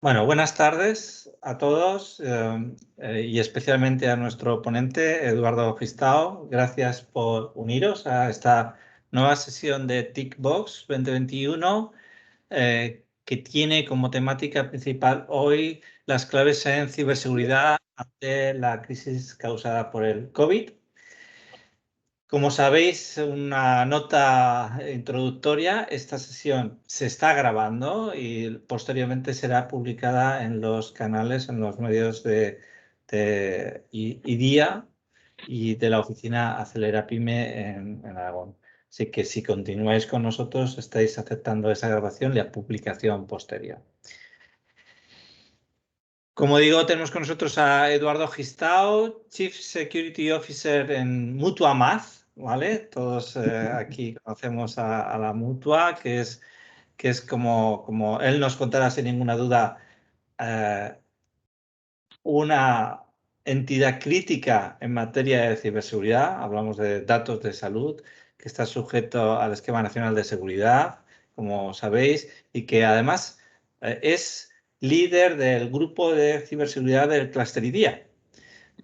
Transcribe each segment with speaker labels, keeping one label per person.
Speaker 1: Bueno, buenas tardes a todos y especialmente a nuestro ponente, Eduardo Gistao. Gracias por uniros a esta nueva sesión de TICBox 2021 que tiene como temática principal hoy las claves en ciberseguridad ante la crisis causada por el COVID. Como sabéis, una nota introductoria, esta sesión se está grabando y posteriormente será publicada en los canales, en los medios de IDIA y de la oficina Acelera Pyme en Aragón. Así que si continuáis con nosotros, estáis aceptando esa grabación y la publicación posterior. Como digo, tenemos con nosotros a Eduardo Gistao, Chief Security Officer en Mutua Math, ¿vale? Todos aquí conocemos a la Mutua, que es como él nos contará sin ninguna duda, una entidad crítica en materia de ciberseguridad. Hablamos de datos de salud, que está sujeto al Esquema Nacional de Seguridad, como sabéis, y que además es líder del grupo de ciberseguridad del Cluster IDIA.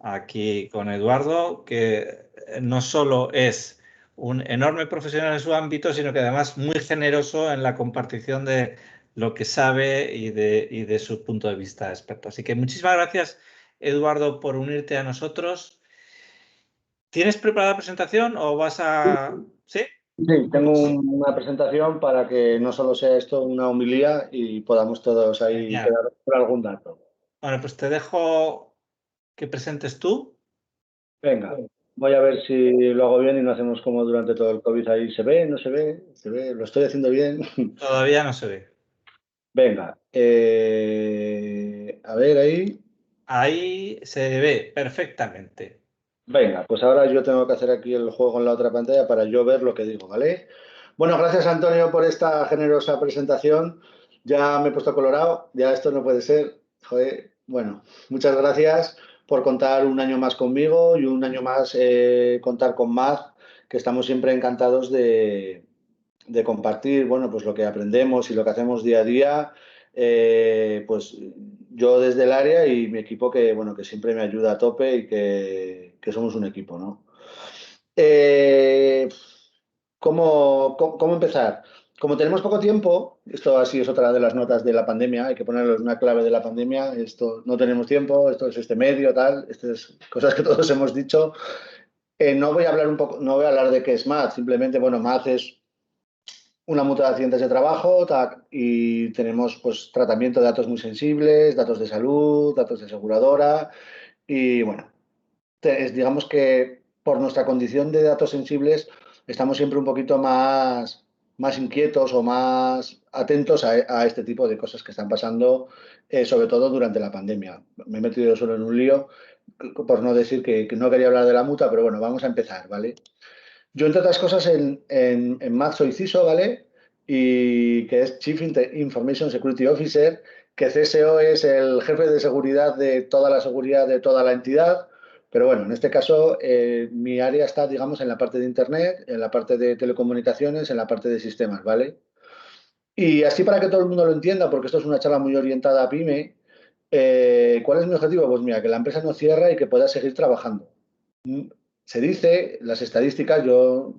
Speaker 1: Aquí con Eduardo, que no solo es un enorme profesional en su ámbito, sino que además muy generoso en la compartición de lo que sabe y de su punto de vista experto. Así que muchísimas gracias, Eduardo, por unirte a nosotros. ¿Tienes preparada la presentación o vas a...? ¿Sí?
Speaker 2: Sí, tengo una presentación para que no solo sea esto una homilía y podamos todos ahí quedar por algún dato.
Speaker 1: Bueno, pues te dejo que presentes tú.
Speaker 2: Venga, voy a ver si lo hago bien y no hacemos como durante todo el COVID ahí. ¿Se ve? ¿No se ve? ¿Se ve? ¿Lo estoy haciendo bien?
Speaker 1: Todavía no se ve.
Speaker 2: Venga, a ver ahí.
Speaker 1: Ahí se ve perfectamente.
Speaker 2: Venga, pues ahora yo tengo que hacer aquí el juego en la otra pantalla para yo ver lo que digo, ¿vale? Bueno, gracias Antonio por esta generosa presentación. Ya me he puesto colorado, ya esto no puede ser. Joder. Bueno, muchas gracias por contar un año más conmigo y un año más contar con Maz, que estamos siempre encantados de compartir, bueno, pues lo que aprendemos y lo que hacemos día a día, pues yo desde el área y mi equipo que, bueno, que siempre me ayuda a tope y que somos un equipo, ¿no? ¿Cómo empezar? Como tenemos poco tiempo, esto así es otra de las notas de la pandemia, hay que ponerles una clave de la pandemia, esto no tenemos tiempo, esto es este medio, tal, estas es cosas que todos hemos dicho. No voy a hablar no voy a hablar de qué es Math, simplemente, bueno, Math es una mutua de accidentes de trabajo y tenemos pues tratamiento de datos muy sensibles, datos de salud, datos de aseguradora y bueno, digamos que por nuestra condición de datos sensibles estamos siempre un poquito más inquietos o más atentos a este tipo de cosas que están pasando, sobre todo durante la pandemia. Me he metido solo en un lío por no decir que no quería hablar de la mutua, pero bueno, vamos a empezar, ¿vale? Yo, entre otras cosas, en Math soy CISO, ¿vale? Y que es Chief Information Security Officer, que CSO es el jefe de seguridad de toda la seguridad de toda la entidad. Pero bueno, en este caso, mi área está, digamos, en la parte de Internet, en la parte de telecomunicaciones, en la parte de sistemas, ¿vale? Y así para que todo el mundo lo entienda, porque esto es una charla muy orientada a PyME, ¿cuál es mi objetivo? Pues mira, que la empresa no cierre y que pueda seguir trabajando. Se dice, las estadísticas, yo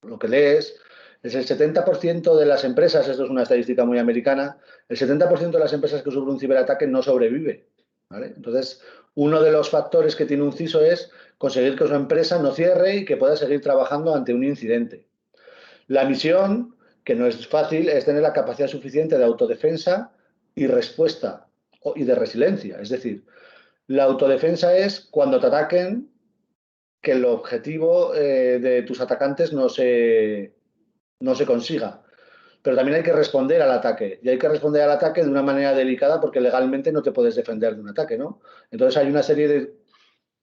Speaker 2: lo que lees, es el 70% de las empresas, esto es una estadística muy americana, el 70% de las empresas que sufren un ciberataque no sobrevive, ¿vale? Entonces, uno de los factores que tiene un CISO es conseguir que su empresa no cierre y que pueda seguir trabajando ante un incidente. La misión, que no es fácil, es tener la capacidad suficiente de autodefensa y respuesta y de resiliencia. Es decir, la autodefensa es cuando te ataquen, que el objetivo de tus atacantes no se consiga. Pero también hay que responder al ataque. Y hay que responder al ataque de una manera delicada porque legalmente no te puedes defender de un ataque, ¿no? Entonces hay una serie de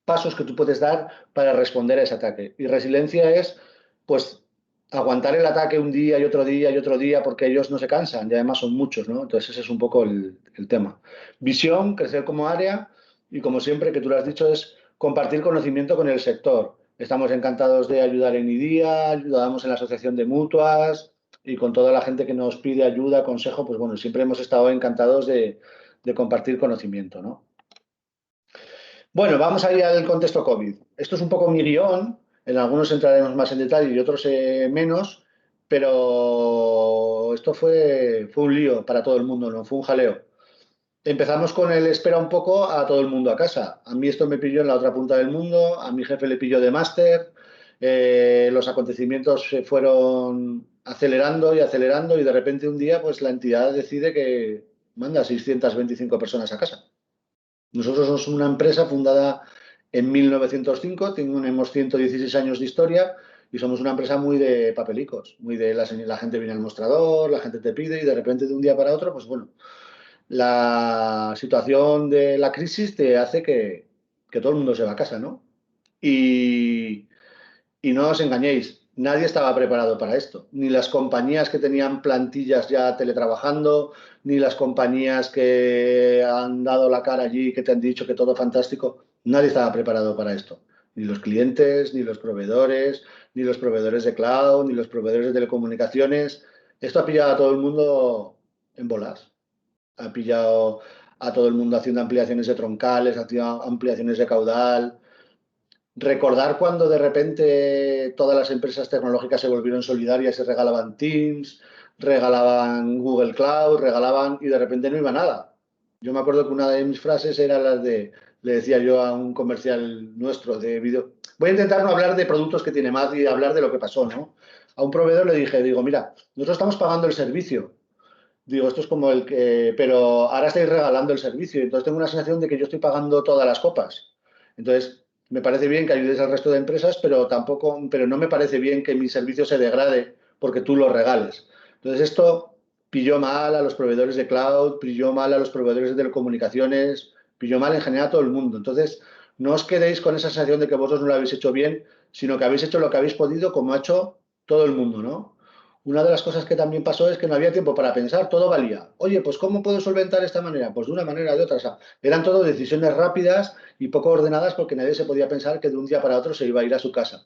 Speaker 2: pasos que tú puedes dar para responder a ese ataque. Y resiliencia es, pues, aguantar el ataque un día y otro día y otro día porque ellos no se cansan y además son muchos, ¿no? Entonces ese es un poco el tema. Visión, crecer como área y como siempre que tú lo has dicho es compartir conocimiento con el sector. Estamos encantados de ayudar en IDIA, ayudamos en la asociación de mutuas y con toda la gente que nos pide ayuda, consejo, pues bueno, siempre hemos estado encantados de compartir conocimiento, ¿no? Bueno, vamos a ir al contexto COVID. Esto es un poco mi guión, en algunos entraremos más en detalle y otros menos, pero esto fue un lío para todo el mundo, ¿no? Fue un jaleo. Empezamos con el espera un poco a todo el mundo a casa. A mí esto me pilló en la otra punta del mundo, a mi jefe le pilló de máster, los acontecimientos se fueron acelerando y acelerando y de repente un día pues la entidad decide que manda 625 personas a casa. Nosotros somos una empresa fundada en 1905, tenemos 116 años de historia y somos una empresa muy de papelicos, muy de la gente viene al mostrador, la gente te pide y de repente de un día para otro, pues bueno, la situación de la crisis te hace que todo el mundo se va a casa, ¿no? Y, y no os engañéis, nadie estaba preparado para esto. Ni las compañías que tenían plantillas ya teletrabajando, ni las compañías que han dado la cara allí, que te han dicho que todo fantástico. Nadie estaba preparado para esto. Ni los clientes, ni los proveedores, ni los proveedores de cloud, ni los proveedores de telecomunicaciones. Esto ha pillado a todo el mundo en bolas. Ha pillado a todo el mundo haciendo ampliaciones de troncales, haciendo ampliaciones de caudal. Recordar cuando de repente todas las empresas tecnológicas se volvieron solidarias y regalaban Teams, regalaban Google Cloud, regalaban y de repente no iba nada. Yo me acuerdo que una de mis frases era la de, le decía yo a un comercial nuestro de video, voy a intentar no hablar de productos que tiene más y hablar de lo que pasó, ¿no? A un proveedor le dije, digo, mira, nosotros estamos pagando el servicio. Digo, esto es como el que, pero ahora estáis regalando el servicio. Entonces tengo una sensación de que yo estoy pagando todas las copas. Entonces, me parece bien que ayudes al resto de empresas, pero tampoco, pero no me parece bien que mi servicio se degrade porque tú lo regales. Entonces, esto pilló mal a los proveedores de cloud, pilló mal a los proveedores de telecomunicaciones, pilló mal en general a todo el mundo. Entonces, no os quedéis con esa sensación de que vosotros no lo habéis hecho bien, sino que habéis hecho lo que habéis podido, como ha hecho todo el mundo, ¿no? Una de las cosas que también pasó es que no había tiempo para pensar, todo valía. Oye, pues ¿cómo puedo solventar esta manera? Pues de una manera o de otra. O sea, eran todo decisiones rápidas y poco ordenadas porque nadie se podía pensar que de un día para otro se iba a ir a su casa.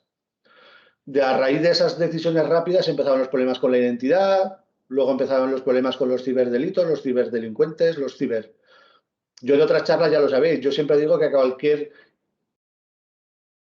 Speaker 2: A raíz de esas decisiones rápidas empezaron los problemas con la identidad, luego empezaron los problemas con los ciberdelitos, los ciberdelincuentes, los ciber... Yo de otras charlas ya lo sabéis, yo siempre digo que a cualquier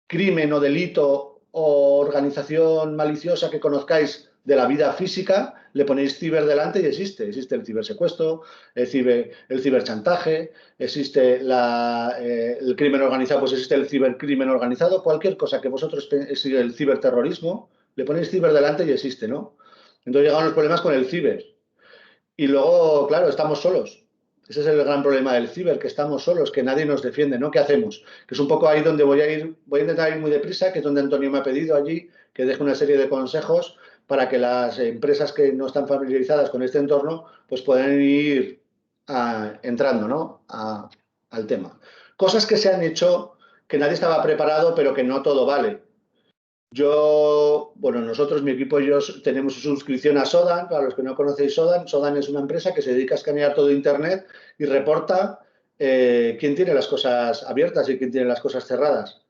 Speaker 2: crimen o delito o organización maliciosa que conozcáis de la vida física, le ponéis ciber delante y existe. Existe el cibersecuestro, el ciberchantaje, existe el crimen organizado, pues existe el cibercrimen organizado, cualquier cosa que vosotros el ciberterrorismo, le ponéis ciber delante y existe, ¿no? Entonces llegan los problemas con el ciber. Y luego, claro, estamos solos. Ese es el gran problema del ciber, que estamos solos, que nadie nos defiende, ¿no? ¿Qué hacemos? Que es un poco ahí donde voy a ir, voy a intentar ir muy deprisa, que es donde Antonio me ha pedido allí que deje una serie de consejos para que las empresas que no están familiarizadas con este entorno, pues puedan ir entrando, ¿no? Al tema. Cosas que se han hecho que nadie estaba preparado, pero que no todo vale. Yo, bueno, nosotros, mi equipo y yo tenemos suscripción a Sodan. Para los que no conocéis Sodan, Sodan es una empresa que se dedica a escanear todo Internet y reporta quién tiene las cosas abiertas y quién tiene las cosas cerradas.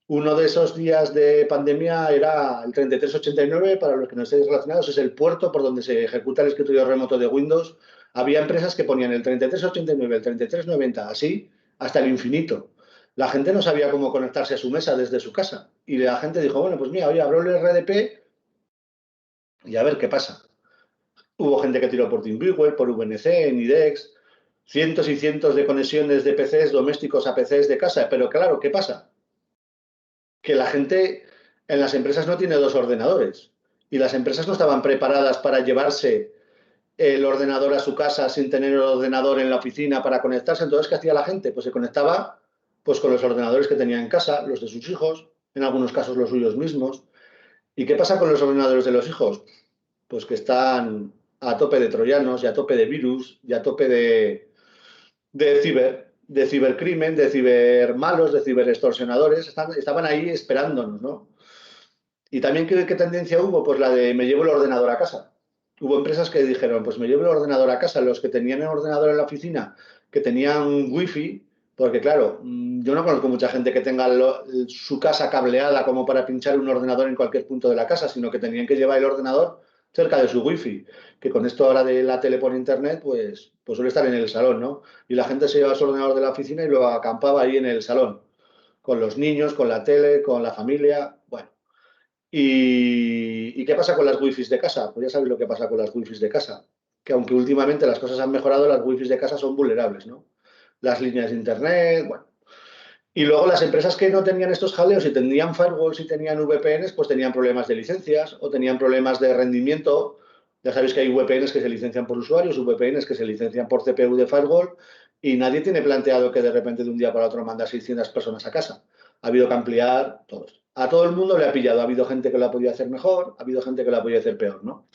Speaker 2: Uno de esos días de pandemia era el 3389, para los que no estéis relacionados, es el puerto por donde se ejecuta el escritorio remoto de Windows. Había empresas que ponían el 3389, el 3390, así hasta el infinito. La gente no sabía cómo conectarse a su mesa desde su casa. Y la gente dijo, bueno, pues mira, oye, abro el RDP y a ver qué pasa. Hubo gente que tiró por TeamViewer, por VNC, en IDEX, cientos y cientos de conexiones de PCs domésticos a PCs de casa. Pero claro, ¿qué pasa? Que la gente en las empresas no tiene dos ordenadores y las empresas no estaban preparadas para llevarse el ordenador a su casa sin tener el ordenador en la oficina para conectarse. Entonces, ¿qué hacía la gente? Pues se conectaba pues, con los ordenadores que tenía en casa, los de sus hijos, en algunos casos los suyos mismos. ¿Y qué pasa con los ordenadores de los hijos? Pues que están a tope de troyanos y a tope de virus y a tope de cibercrimen, de cibermalos, de ciberextorsionadores. Estaban ahí esperándonos, ¿no? Y también, ¿qué tendencia hubo? Pues la de me llevo el ordenador a casa. Hubo empresas que dijeron, pues me llevo el ordenador a casa. Los que tenían el ordenador en la oficina, que tenían wifi, porque claro, yo no conozco mucha gente que tenga su casa cableada como para pinchar un ordenador en cualquier punto de la casa, sino que tenían que llevar el ordenador cerca de su wifi, que con esto ahora de la tele por internet, pues pues suele estar en el salón, ¿no? Y la gente se lleva su ordenador de la oficina y lo acampaba ahí en el salón, con los niños, con la tele, con la familia, bueno. ¿Y qué pasa con las wifis de casa? Pues ya sabéis lo que pasa con las wifis de casa, que aunque últimamente las cosas han mejorado, las wifis de casa son vulnerables, ¿no? Las líneas de internet, bueno. Y luego las empresas que no tenían estos jaleos y tenían firewalls y tenían VPNs, pues tenían problemas de licencias o tenían problemas de rendimiento. Ya sabéis que hay VPNs que se licencian por usuarios, VPNs que se licencian por CPU de firewall y nadie tiene planteado que de repente de un día para otro manda 600 personas a casa. Ha habido que ampliar todos. A todo el mundo le ha pillado. Ha habido gente que lo ha podido hacer mejor, ha habido gente que lo ha podido hacer peor, ¿no?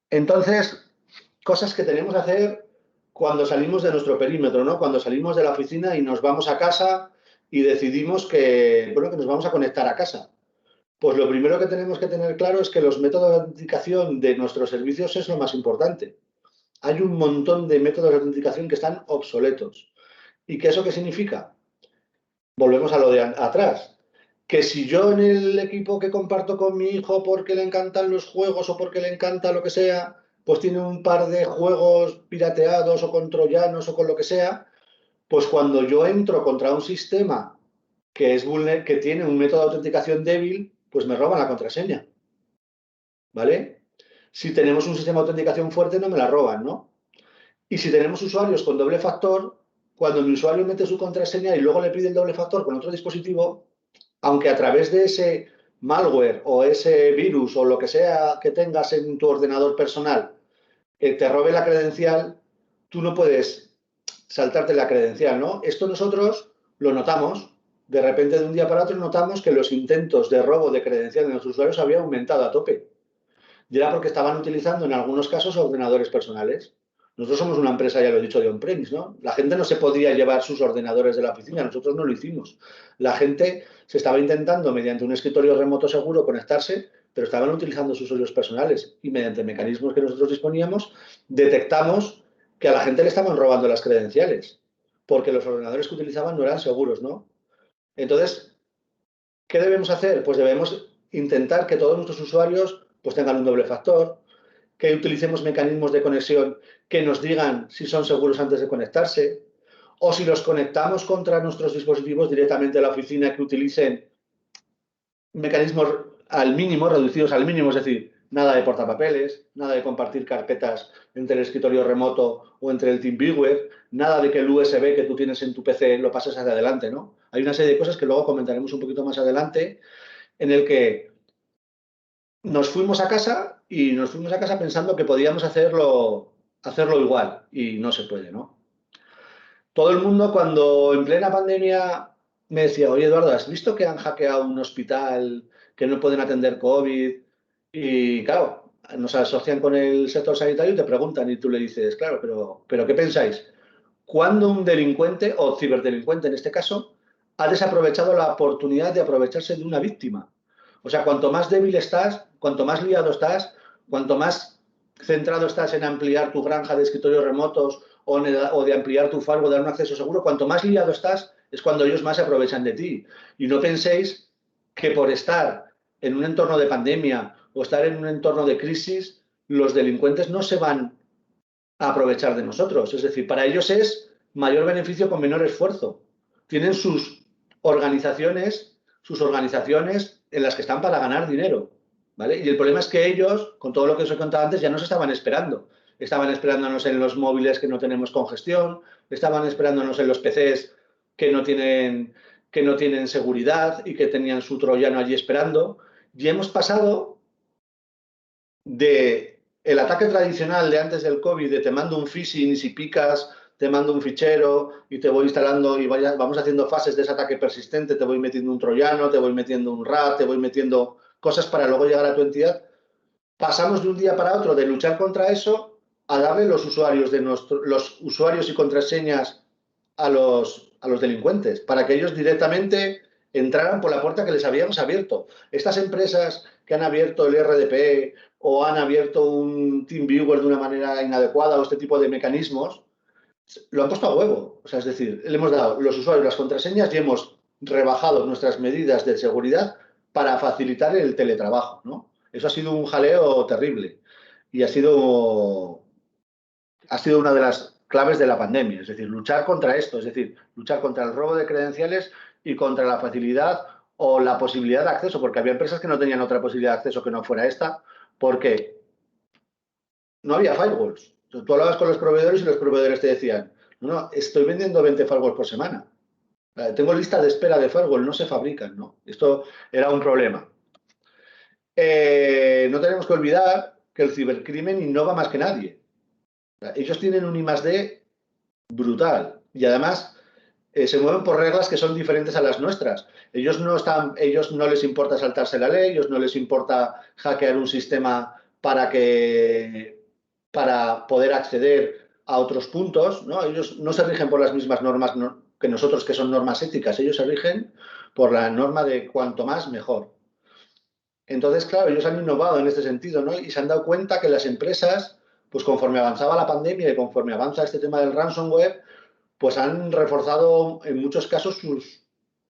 Speaker 2: Entonces, cosas que tenemos que hacer cuando salimos de nuestro perímetro, ¿no? Cuando salimos de la oficina y nos vamos a casa y decidimos que, bueno, que nos vamos a conectar a casa. Pues lo primero que tenemos que tener claro es que los métodos de autenticación de nuestros servicios es lo más importante. Hay un montón de métodos de autenticación que están obsoletos. ¿Y qué eso qué significa? Volvemos a lo de atrás. Que si yo en el equipo que comparto con mi hijo porque le encantan los juegos o porque le encanta lo que sea, pues tiene un par de juegos pirateados o con troyanos o con lo que sea, pues cuando yo entro contra un sistema que tiene un método de autenticación débil, pues me roban la contraseña. ¿Vale? Si tenemos un sistema de autenticación fuerte, no me la roban, ¿no? Y si tenemos usuarios con doble factor, cuando mi usuario mete su contraseña y luego le pide el doble factor con otro dispositivo, aunque a través de ese malware o ese virus o lo que sea que tengas en tu ordenador personal te robe la credencial, tú no puedes saltarte la credencial, ¿no? Esto nosotros lo notamos. De repente, de un día para otro, notamos que los intentos de robo de credencial de los usuarios habían aumentado a tope. Y era porque estaban utilizando en algunos casos ordenadores personales. Nosotros somos una empresa, ya lo he dicho, de on-premise, ¿no? La gente no se podía llevar sus ordenadores de la oficina, nosotros no lo hicimos. La gente se estaba intentando, mediante un escritorio remoto seguro, conectarse, pero estaban utilizando sus usuarios personales y mediante mecanismos que nosotros disponíamos, detectamos que a la gente le estaban robando las credenciales, porque los ordenadores que utilizaban no eran seguros, ¿no? Entonces, ¿qué debemos hacer? Pues debemos intentar que todos nuestros usuarios pues tengan un doble factor, que utilicemos mecanismos de conexión que nos digan si son seguros antes de conectarse, o si los conectamos contra nuestros dispositivos directamente a la oficina, que utilicen mecanismos al mínimo, reducidos al mínimo, es decir, nada de portapapeles, nada de compartir carpetas entre el escritorio remoto o entre el TeamViewer, nada de que el USB que tú tienes en tu PC lo pases hacia adelante, ¿no? Hay una serie de cosas que luego comentaremos un poquito más adelante, en el que nos fuimos a casa y nos fuimos a casa pensando que podíamos hacerlo igual y no se puede, ¿no? Todo el mundo cuando en plena pandemia me decía, oye Eduardo, ¿has visto que han hackeado un hospital, que no pueden atender COVID? Y claro, nos asocian con el sector sanitario y te preguntan y tú le dices, claro, pero ¿qué pensáis? ¿Cuándo un delincuente o ciberdelincuente en este caso ha desaprovechado la oportunidad de aprovecharse de una víctima? O sea, cuanto más débil estás, cuanto más liado estás, cuanto más centrado estás en ampliar tu granja de escritorios remotos o de ampliar tu firewall, dar un acceso seguro, cuanto más liado estás, es cuando ellos más se aprovechan de ti. Y no penséis que por estar en un entorno de pandemia o estar en un entorno de crisis, los delincuentes no se van a aprovechar de nosotros. Es decir, para ellos es mayor beneficio con menor esfuerzo. Tienen sus organizaciones en las que están para ganar dinero, ¿vale? Y el problema es que ellos, con todo lo que os he contado antes, ya nos estaban esperando. Estaban esperándonos en los móviles que no tenemos congestión, estaban esperándonos en los PCs que no tienen seguridad y que tenían su troyano allí esperando. Y hemos pasado de el ataque tradicional de antes del COVID, de te mando un phishing y si picas te mando un fichero y te voy instalando y vamos haciendo fases de ese ataque persistente, te voy metiendo un troyano, te voy metiendo un RAT, te voy metiendo cosas para luego llegar a tu entidad. Pasamos de un día para otro de luchar contra eso a darle los usuarios y contraseñas a los delincuentes, para que ellos directamente entraran por la puerta que les habíamos abierto. Estas empresas que han abierto el RDP o han abierto un TeamViewer de una manera inadecuada o este tipo de mecanismos, lo han puesto a huevo. O sea, es decir, le hemos dado a los usuarios las contraseñas y hemos rebajado nuestras medidas de seguridad para facilitar el teletrabajo, ¿no? Eso ha sido un jaleo terrible y ha sido ha sido una de las claves de la pandemia, es decir, luchar contra esto, es decir, luchar contra el robo de credenciales y contra la facilidad o la posibilidad de acceso, porque había empresas que no tenían otra posibilidad de acceso que no fuera esta, porque no había firewalls. Tú hablabas con los proveedores y los proveedores te decían, no, estoy vendiendo 20 firewalls por semana. Tengo lista de espera de firewall, no se fabrican, ¿no? Esto era un problema. No tenemos que olvidar que el cibercrimen innova más que nadie. Ellos tienen un I+D brutal y además se mueven por reglas que son diferentes a las nuestras. Ellos no les importa saltarse la ley, ellos no les importa hackear un sistema para poder acceder a otros puntos, ¿no? Ellos no se rigen por las mismas normas que nosotros, que son normas éticas. Ellos se rigen por la norma de cuanto más, mejor. Entonces, claro, ellos han innovado en este sentido, ¿no? Y se han dado cuenta que las empresas, pues conforme avanzaba la pandemia y conforme avanza este tema del ransomware, pues han reforzado en muchos casos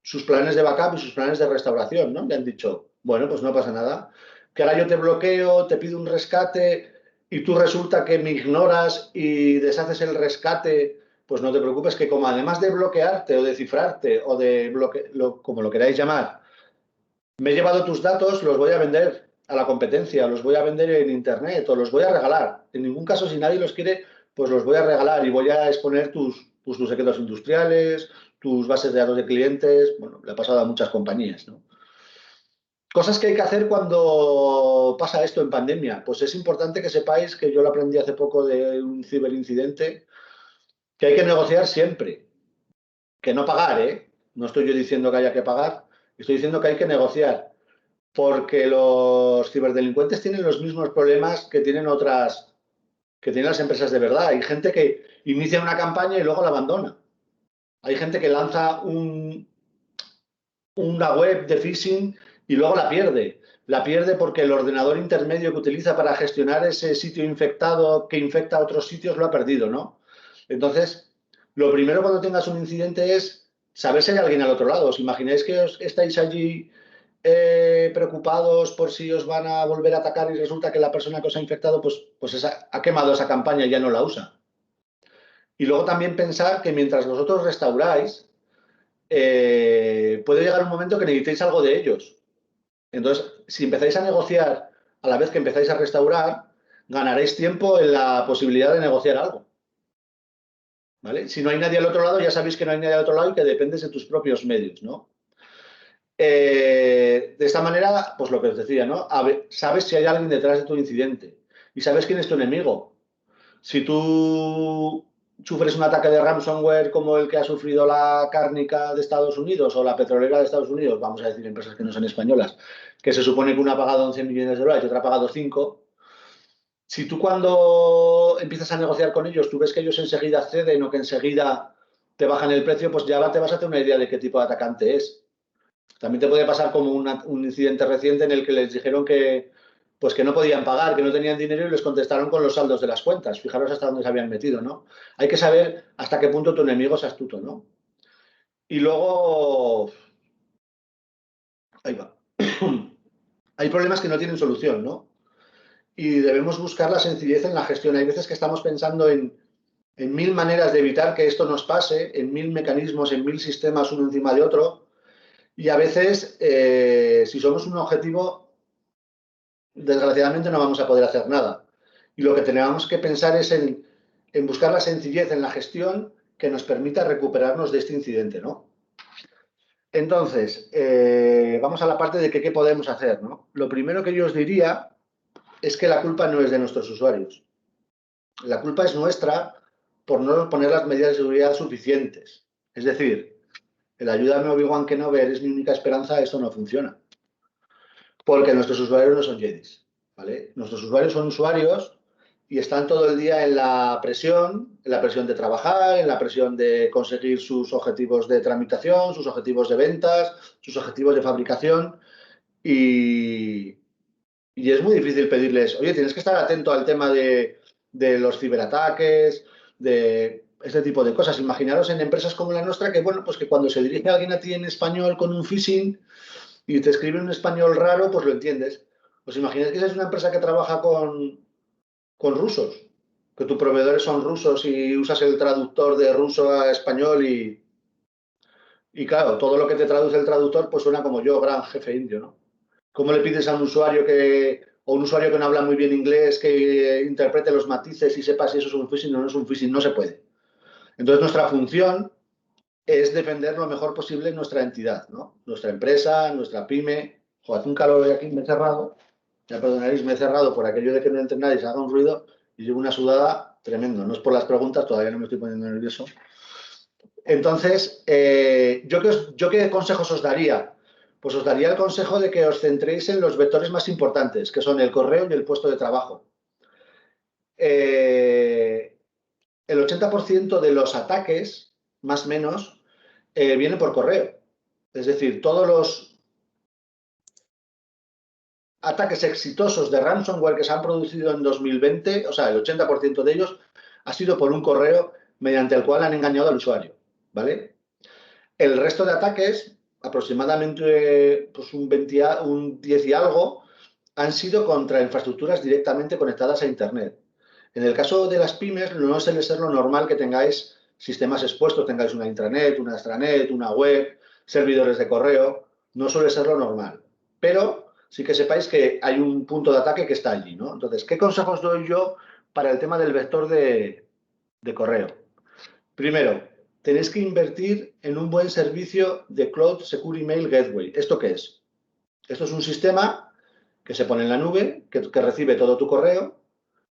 Speaker 2: sus planes de backup y sus planes de restauración, ¿no? Y han dicho, bueno, pues no pasa nada, que ahora yo te bloqueo, te pido un rescate y tú resulta que me ignoras y deshaces el rescate, pues no te preocupes, que como además de bloquearte o de cifrarte o de como lo queráis llamar, me he llevado tus datos, los voy a vender a la competencia, los voy a vender en internet o los voy a regalar. En ningún caso, si nadie los quiere, pues los voy a regalar y voy a exponer tus secretos industriales, tus bases de datos de clientes. Bueno, le ha pasado a muchas compañías, ¿no? Cosas que hay que hacer cuando pasa esto en pandemia. Pues es importante que sepáis, que yo lo aprendí hace poco de un ciberincidente, que hay que negociar siempre. Que no pagar, ¿eh? No estoy yo diciendo que haya que pagar, estoy diciendo que hay que negociar. Porque los ciberdelincuentes tienen los mismos problemas que tienen las empresas de verdad. Hay gente que inicia una campaña y luego la abandona. Hay gente que lanza una web de phishing y luego la pierde. La pierde porque el ordenador intermedio que utiliza para gestionar ese sitio infectado que infecta a otros sitios lo ha perdido, ¿no? Entonces, lo primero cuando tengas un incidente es saber si hay alguien al otro lado. ¿Os imagináis que estáis allí preocupados por si os van a volver a atacar y resulta que la persona que os ha infectado pues ha quemado esa campaña y ya no la usa? Y luego también pensar que mientras vosotros restauráis, puede llegar un momento que necesitéis algo de ellos. Entonces, si empezáis a negociar a la vez que empezáis a restaurar, ganaréis tiempo en la posibilidad de negociar algo. ¿Vale? Si no hay nadie al otro lado, ya sabéis que no hay nadie al otro lado y que dependes de tus propios medios, ¿no? De esta manera, pues lo que os decía, ¿no? Sabes si hay alguien detrás de tu incidente y sabes quién es tu enemigo. Si tú sufres un ataque de ransomware como el que ha sufrido la cárnica de Estados Unidos o la petrolera de Estados Unidos, vamos a decir empresas que no son españolas, que se supone que una ha pagado 11 millones de dólares y otra ha pagado 5, si tú cuando empiezas a negociar con ellos, tú ves que ellos enseguida ceden o que enseguida te bajan el precio, pues ya te vas a hacer una idea de qué tipo de atacante es. También te puede pasar como un incidente reciente en el que les dijeron que no podían pagar, que no tenían dinero y les contestaron con los saldos de las cuentas. Fijaros hasta dónde se habían metido, ¿no? Hay que saber hasta qué punto tu enemigo es astuto, ¿no? Y luego, ahí va. Hay problemas que no tienen solución, ¿no? Y debemos buscar la sencillez en la gestión. Hay veces que estamos pensando en 1000 maneras de evitar que esto nos pase, en 1000 mecanismos, en 1000 sistemas uno encima de otro. Y a veces, si somos un objetivo, desgraciadamente no vamos a poder hacer nada. Y lo que tenemos que pensar es en buscar la sencillez en la gestión que nos permita recuperarnos de este incidente, ¿no? Entonces, vamos a la parte de qué podemos hacer, ¿no? Lo primero que yo os diría es que la culpa no es de nuestros usuarios. La culpa es nuestra por no poner las medidas de seguridad suficientes. Es decir, el ayúdame Obi-Wan Kenobi, eres mi única esperanza, eso no funciona. Porque nuestros usuarios no son jedis, ¿vale? Nuestros usuarios son usuarios y están todo el día en la presión de trabajar, en la presión de conseguir sus objetivos de tramitación, sus objetivos de ventas, sus objetivos de fabricación y es muy difícil pedirles, oye, tienes que estar atento al tema de los ciberataques, de este tipo de cosas. Imaginaros en empresas como la nuestra que, bueno, pues que cuando se dirige alguien a ti en español con un phishing y te escribe un español raro, pues lo entiendes. ¿Os imagináis que esa es una empresa que trabaja con rusos? que tus proveedores son rusos y usas el traductor de ruso a español y claro, todo lo que te traduce el traductor pues suena como yo, gran jefe indio, ¿no? ¿Cómo le pides a un usuario o un usuario que no habla muy bien inglés que interprete los matices y sepa si eso es un phishing o no es un phishing? No se puede. Entonces nuestra función es defender lo mejor posible nuestra entidad, ¿no? Nuestra empresa, nuestra pyme. Joder, hace un calor hoy aquí, me he cerrado. Ya perdonaréis, me he cerrado por aquello de que no entre nadie, se haga un ruido y llevo una sudada tremendo. No es por las preguntas, todavía no me estoy poniendo nervioso. Entonces, ¿yo qué consejos os daría? Pues os daría el consejo de que os centréis en los vectores más importantes, que son el correo y el puesto de trabajo. El 80% de los ataques, más o menos, viene por correo. Es decir, todos los ataques exitosos de ransomware que se han producido en 2020, o sea, el 80% de ellos ha sido por un correo mediante el cual han engañado al usuario, ¿vale? El resto de ataques, aproximadamente pues un 10 y algo, han sido contra infraestructuras directamente conectadas a Internet. En el caso de las pymes, no suele ser lo normal que tengáis sistemas expuestos, tengáis una intranet, una extranet, una web, servidores de correo, no suele ser lo normal. Pero sí que sepáis que hay un punto de ataque que está allí, ¿no? Entonces, ¿qué consejos doy yo para el tema del vector de correo? Primero, tenéis que invertir en un buen servicio de Cloud Secure Email Gateway. ¿Esto qué es? Esto es un sistema que se pone en la nube, que recibe todo tu correo,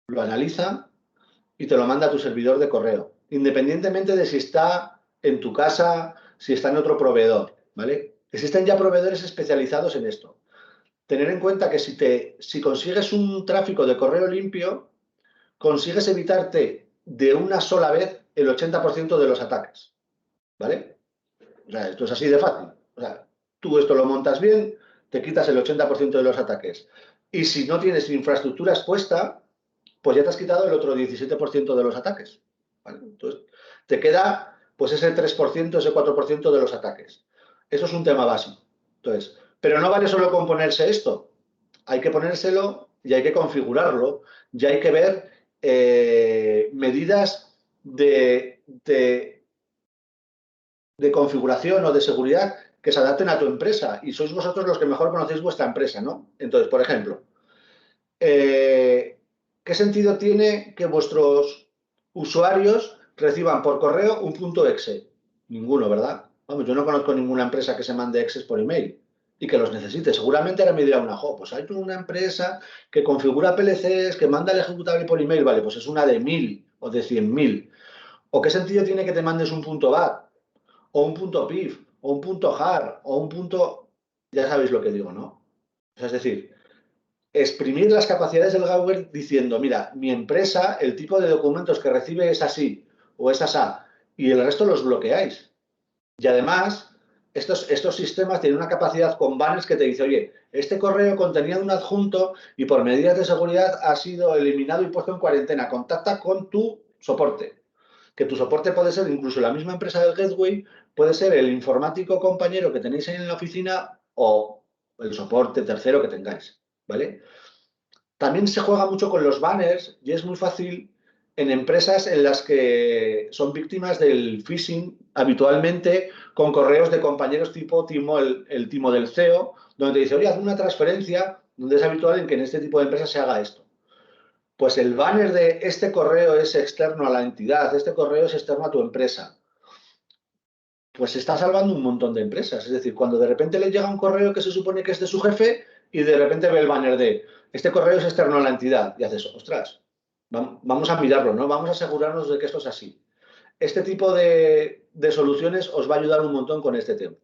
Speaker 2: lo analiza y te lo manda a tu servidor de correo, independientemente de si está en tu casa, si está en otro proveedor, ¿vale? Existen ya proveedores especializados en esto. Tener en cuenta que si consigues un tráfico de correo limpio, consigues evitarte de una sola vez el 80% de los ataques, ¿vale? O sea, esto es así de fácil. O sea, tú esto lo montas bien, te quitas el 80% de los ataques. Y si no tienes infraestructura expuesta, pues ya te has quitado el otro 17% de los ataques, ¿vale? Entonces, te queda pues ese 3%, ese 4% de los ataques. Eso es un tema básico. Entonces, pero no vale solo con ponerse esto. Hay que ponérselo y hay que configurarlo y hay que ver medidas de configuración o de seguridad que se adapten a tu empresa y sois vosotros los que mejor conocéis vuestra empresa, ¿no? Entonces, por ejemplo, ¿qué sentido tiene que vuestros usuarios reciban por correo un punto .exe? Ninguno, ¿verdad? Vamos, yo no conozco ninguna empresa que se mande exes por email y que los necesite. Seguramente ahora me dirá una, pues hay una empresa que configura PLCs, que manda el ejecutable por email. Vale, pues es una de 1000 o de 100.000. ¿O qué sentido tiene que te mandes un punto .bat o un punto .pif o un punto .jar o un punto... Ya sabéis lo que digo, ¿no? O sea, es decir, exprimir las capacidades del hardware diciendo, mira, mi empresa, el tipo de documentos que recibe es así o es asá, y el resto los bloqueáis. Y además, estos sistemas tienen una capacidad con banners que te dice, oye, este correo contenía un adjunto y por medidas de seguridad ha sido eliminado y puesto en cuarentena. Contacta con tu soporte. Que tu soporte puede ser incluso la misma empresa del gateway, puede ser el informático compañero que tenéis ahí en la oficina o el soporte tercero que tengáis, ¿vale? También se juega mucho con los banners y es muy fácil en empresas en las que son víctimas del phishing habitualmente con correos de compañeros tipo Timo, el Timo del CEO, donde te dice, oye, haz una transferencia, donde es habitual en que en este tipo de empresas se haga esto. Pues el banner de este correo es externo a la entidad, este correo es externo a tu empresa. Pues se está salvando un montón de empresas. Es decir, cuando de repente le llega un correo que se supone que es de su jefe y de repente ve el banner de este correo es externo a la entidad y haces, ostras, vamos a mirarlo, ¿no? Vamos a asegurarnos de que esto es así. Este tipo de soluciones os va a ayudar un montón con este tema.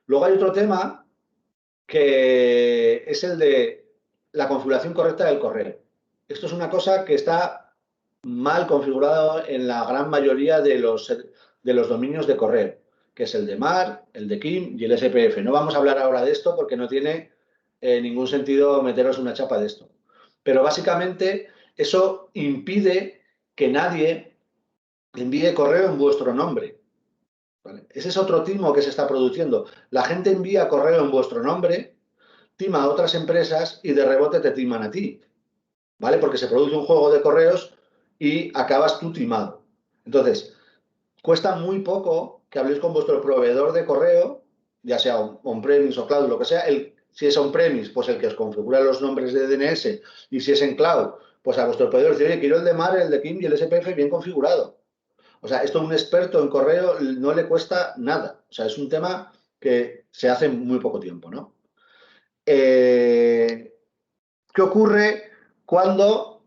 Speaker 2: Luego hay otro tema que es el de la configuración correcta del correo. Esto es una cosa que está mal configurado en la gran mayoría de los dominios de correo, que es el de MAR, el de KIM y el SPF. No vamos a hablar ahora de esto porque no tiene ningún sentido meteros una chapa de esto. Pero básicamente eso impide que nadie envíe correo en vuestro nombre. ¿Vale? Ese es otro timo que se está produciendo. La gente envía correo en vuestro nombre, tima a otras empresas y de rebote te timan a ti. ¿Vale? Porque se produce un juego de correos y acabas tú timado. Entonces, cuesta muy poco que habléis con vuestro proveedor de correo, ya sea on-premise o cloud, lo que sea. Si es on-premise, pues el que os configura los nombres de DNS, y si es en cloud, pues a vuestro proveedor dice, oye, quiero el de MAR, el de KIM y el SPF bien configurado. O sea, esto a un experto en correo no le cuesta nada. O sea, es un tema que se hace en muy poco tiempo, ¿no? ¿Qué ocurre cuando,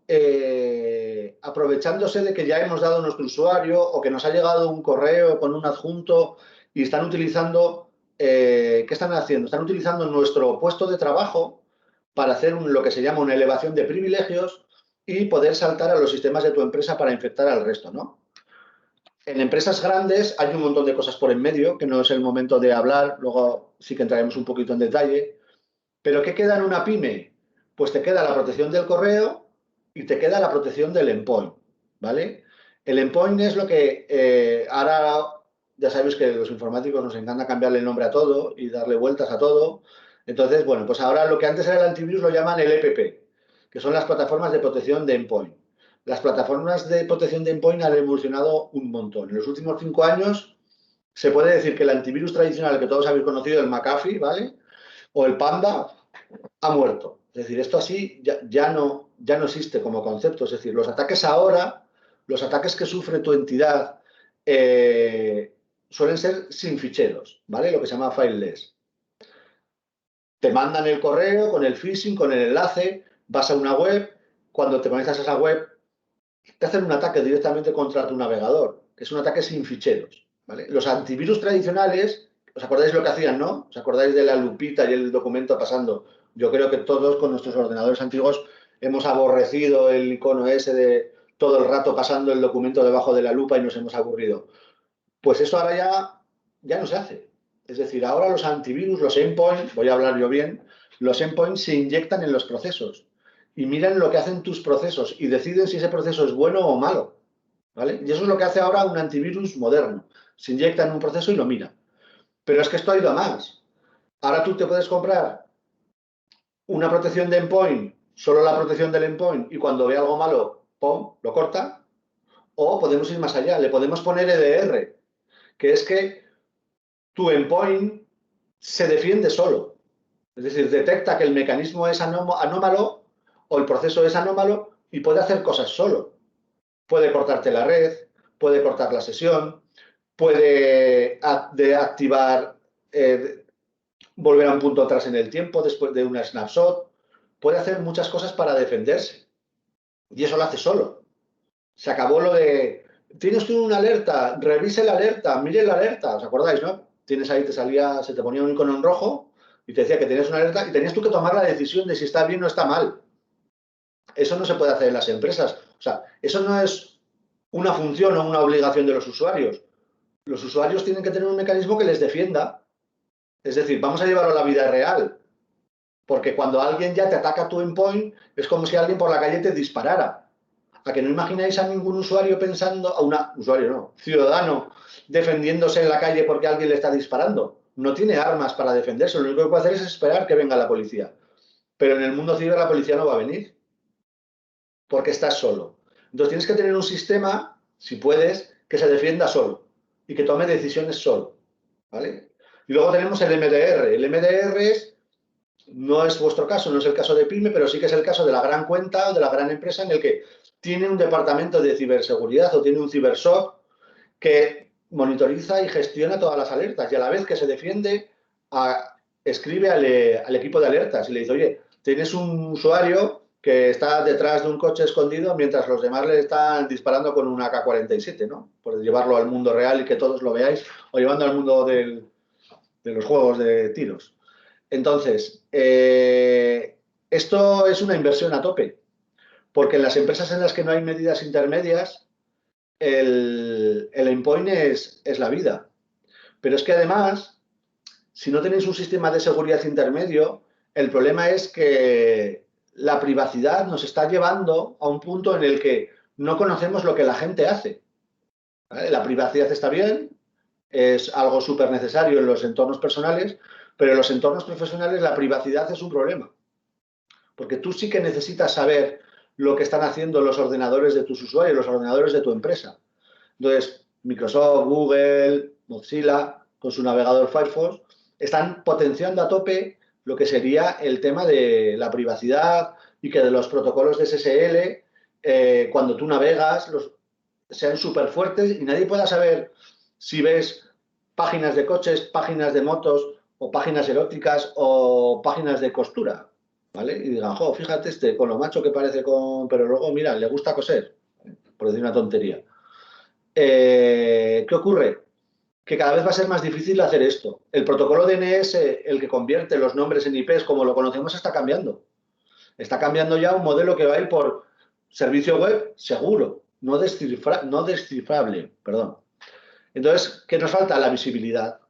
Speaker 2: aprovechándose de que ya hemos dado a nuestro usuario o que nos ha llegado un correo con un adjunto y están utilizando, ¿qué están haciendo? Están utilizando nuestro puesto de trabajo para hacer lo que se llama una elevación de privilegios y poder saltar a los sistemas de tu empresa para infectar al resto, ¿no? En empresas grandes hay un montón de cosas por en medio, que no es el momento de hablar, luego sí que entraremos un poquito en detalle. ¿Pero qué queda en una pyme? Pues te queda la protección del correo y te queda la protección del endpoint, ¿vale? El endpoint es lo que ahora, ya sabéis que los informáticos nos encanta cambiarle el nombre a todo y darle vueltas a todo. Entonces, bueno, pues ahora lo que antes era el antivirus lo llaman el EPP, que son las plataformas de protección de endpoint. Las plataformas de protección de endpoint han evolucionado un montón. En los últimos 5 años se puede decir que el antivirus tradicional que todos habéis conocido, el McAfee, ¿vale? O el Panda, ha muerto. Es decir, esto así ya no existe como concepto. Es decir, los ataques ahora, los ataques que sufre tu entidad, suelen ser sin ficheros, ¿vale? Lo que se llama fileless. Te mandan el correo con el phishing, con el enlace, vas a una web, cuando te conectas a esa web, te hacen un ataque directamente contra tu navegador, que es un ataque sin ficheros, ¿vale? Los antivirus tradicionales, ¿os acordáis lo que hacían, no? ¿Os acordáis de la lupita y el documento pasando? Yo creo que todos con nuestros ordenadores antiguos hemos aborrecido el icono ese de todo el rato pasando el documento debajo de la lupa y nos hemos aburrido. Pues eso ahora ya no se hace. Es decir, ahora los antivirus, los endpoints, voy a hablar yo bien, los endpoints se inyectan en los procesos y miran lo que hacen tus procesos y deciden si ese proceso es bueno o malo, ¿vale? Y eso es lo que hace ahora un antivirus moderno. Se inyecta en un proceso y lo mira. Pero es que esto ha ido a más. Ahora tú te puedes comprar una protección de endpoint, solo la protección del endpoint, y cuando ve algo malo, ¡pum!, lo corta. O podemos ir más allá, le podemos poner EDR, que es que tu endpoint se defiende solo. Es decir, detecta que el mecanismo es anómalo o el proceso es anómalo y puede hacer cosas solo. Puede cortarte la red, puede cortar la sesión, puede activar, volver a un punto atrás en el tiempo después de una snapshot. Puede hacer muchas cosas para defenderse. Y eso lo hace solo. Se acabó lo de, tienes tú una alerta, revise la alerta, mire la alerta. ¿Os acordáis, no? Tienes ahí, se te ponía un icono en rojo y te decía que tenías una alerta y tenías tú que tomar la decisión de si está bien o está mal. Eso no se puede hacer en las empresas. O sea, eso no es una función o una obligación de los usuarios. Los usuarios tienen que tener un mecanismo que les defienda. Es decir, vamos a llevarlo a la vida real. Porque cuando alguien ya te ataca tu endpoint, es como si alguien por la calle te disparara. ¿A que no imagináis a ningún usuario pensando, ciudadano, defendiéndose en la calle porque alguien le está disparando? No tiene armas para defenderse, lo único que puede hacer es esperar que venga la policía. Pero en el mundo ciber la policía no va a venir, porque estás solo. Entonces tienes que tener un sistema, si puedes, que se defienda solo y que tome decisiones solo, ¿vale? Y luego tenemos el MDR. El MDR no es vuestro caso, no es el caso de PYME, pero sí que es el caso de la gran cuenta o de la gran empresa en el que tiene un departamento de ciberseguridad o tiene un ciberSOC que monitoriza y gestiona todas las alertas y a la vez que se defiende, escribe al equipo de alertas y le dice, oye, tienes un usuario que está detrás de un coche escondido mientras los demás le están disparando con una AK-47, ¿no? Por llevarlo al mundo real y que todos lo veáis, o llevando al mundo de los juegos de tiros. Entonces, esto es una inversión a tope, porque en las empresas en las que no hay medidas intermedias, el endpoint es la vida. Pero es que además, si no tenéis un sistema de seguridad intermedio, el problema es que la privacidad nos está llevando a un punto en el que no conocemos lo que la gente hace. ¿Vale? La privacidad está bien, es algo súper necesario en los entornos personales, pero en los entornos profesionales la privacidad es un problema. Porque tú sí que necesitas saber lo que están haciendo los ordenadores de tus usuarios, los ordenadores de tu empresa. Entonces, Microsoft, Google, Mozilla, con su navegador Firefox, están potenciando a tope lo que sería el tema de la privacidad y que de los protocolos de SSL, cuando tú navegas, sean súper fuertes y nadie pueda saber si ves páginas de coches, páginas de motos o páginas eróticas o páginas de costura, ¿vale? Y digan, jo, fíjate con lo macho que parece pero luego, mira, le gusta coser, por decir una tontería. ¿Qué ocurre? Que cada vez va a ser más difícil hacer esto. El protocolo DNS, el que convierte los nombres en IPs como lo conocemos, está cambiando. Está cambiando ya un modelo que va a ir por servicio web seguro, no descifrable, perdón. Entonces, ¿qué nos falta? La visibilidad.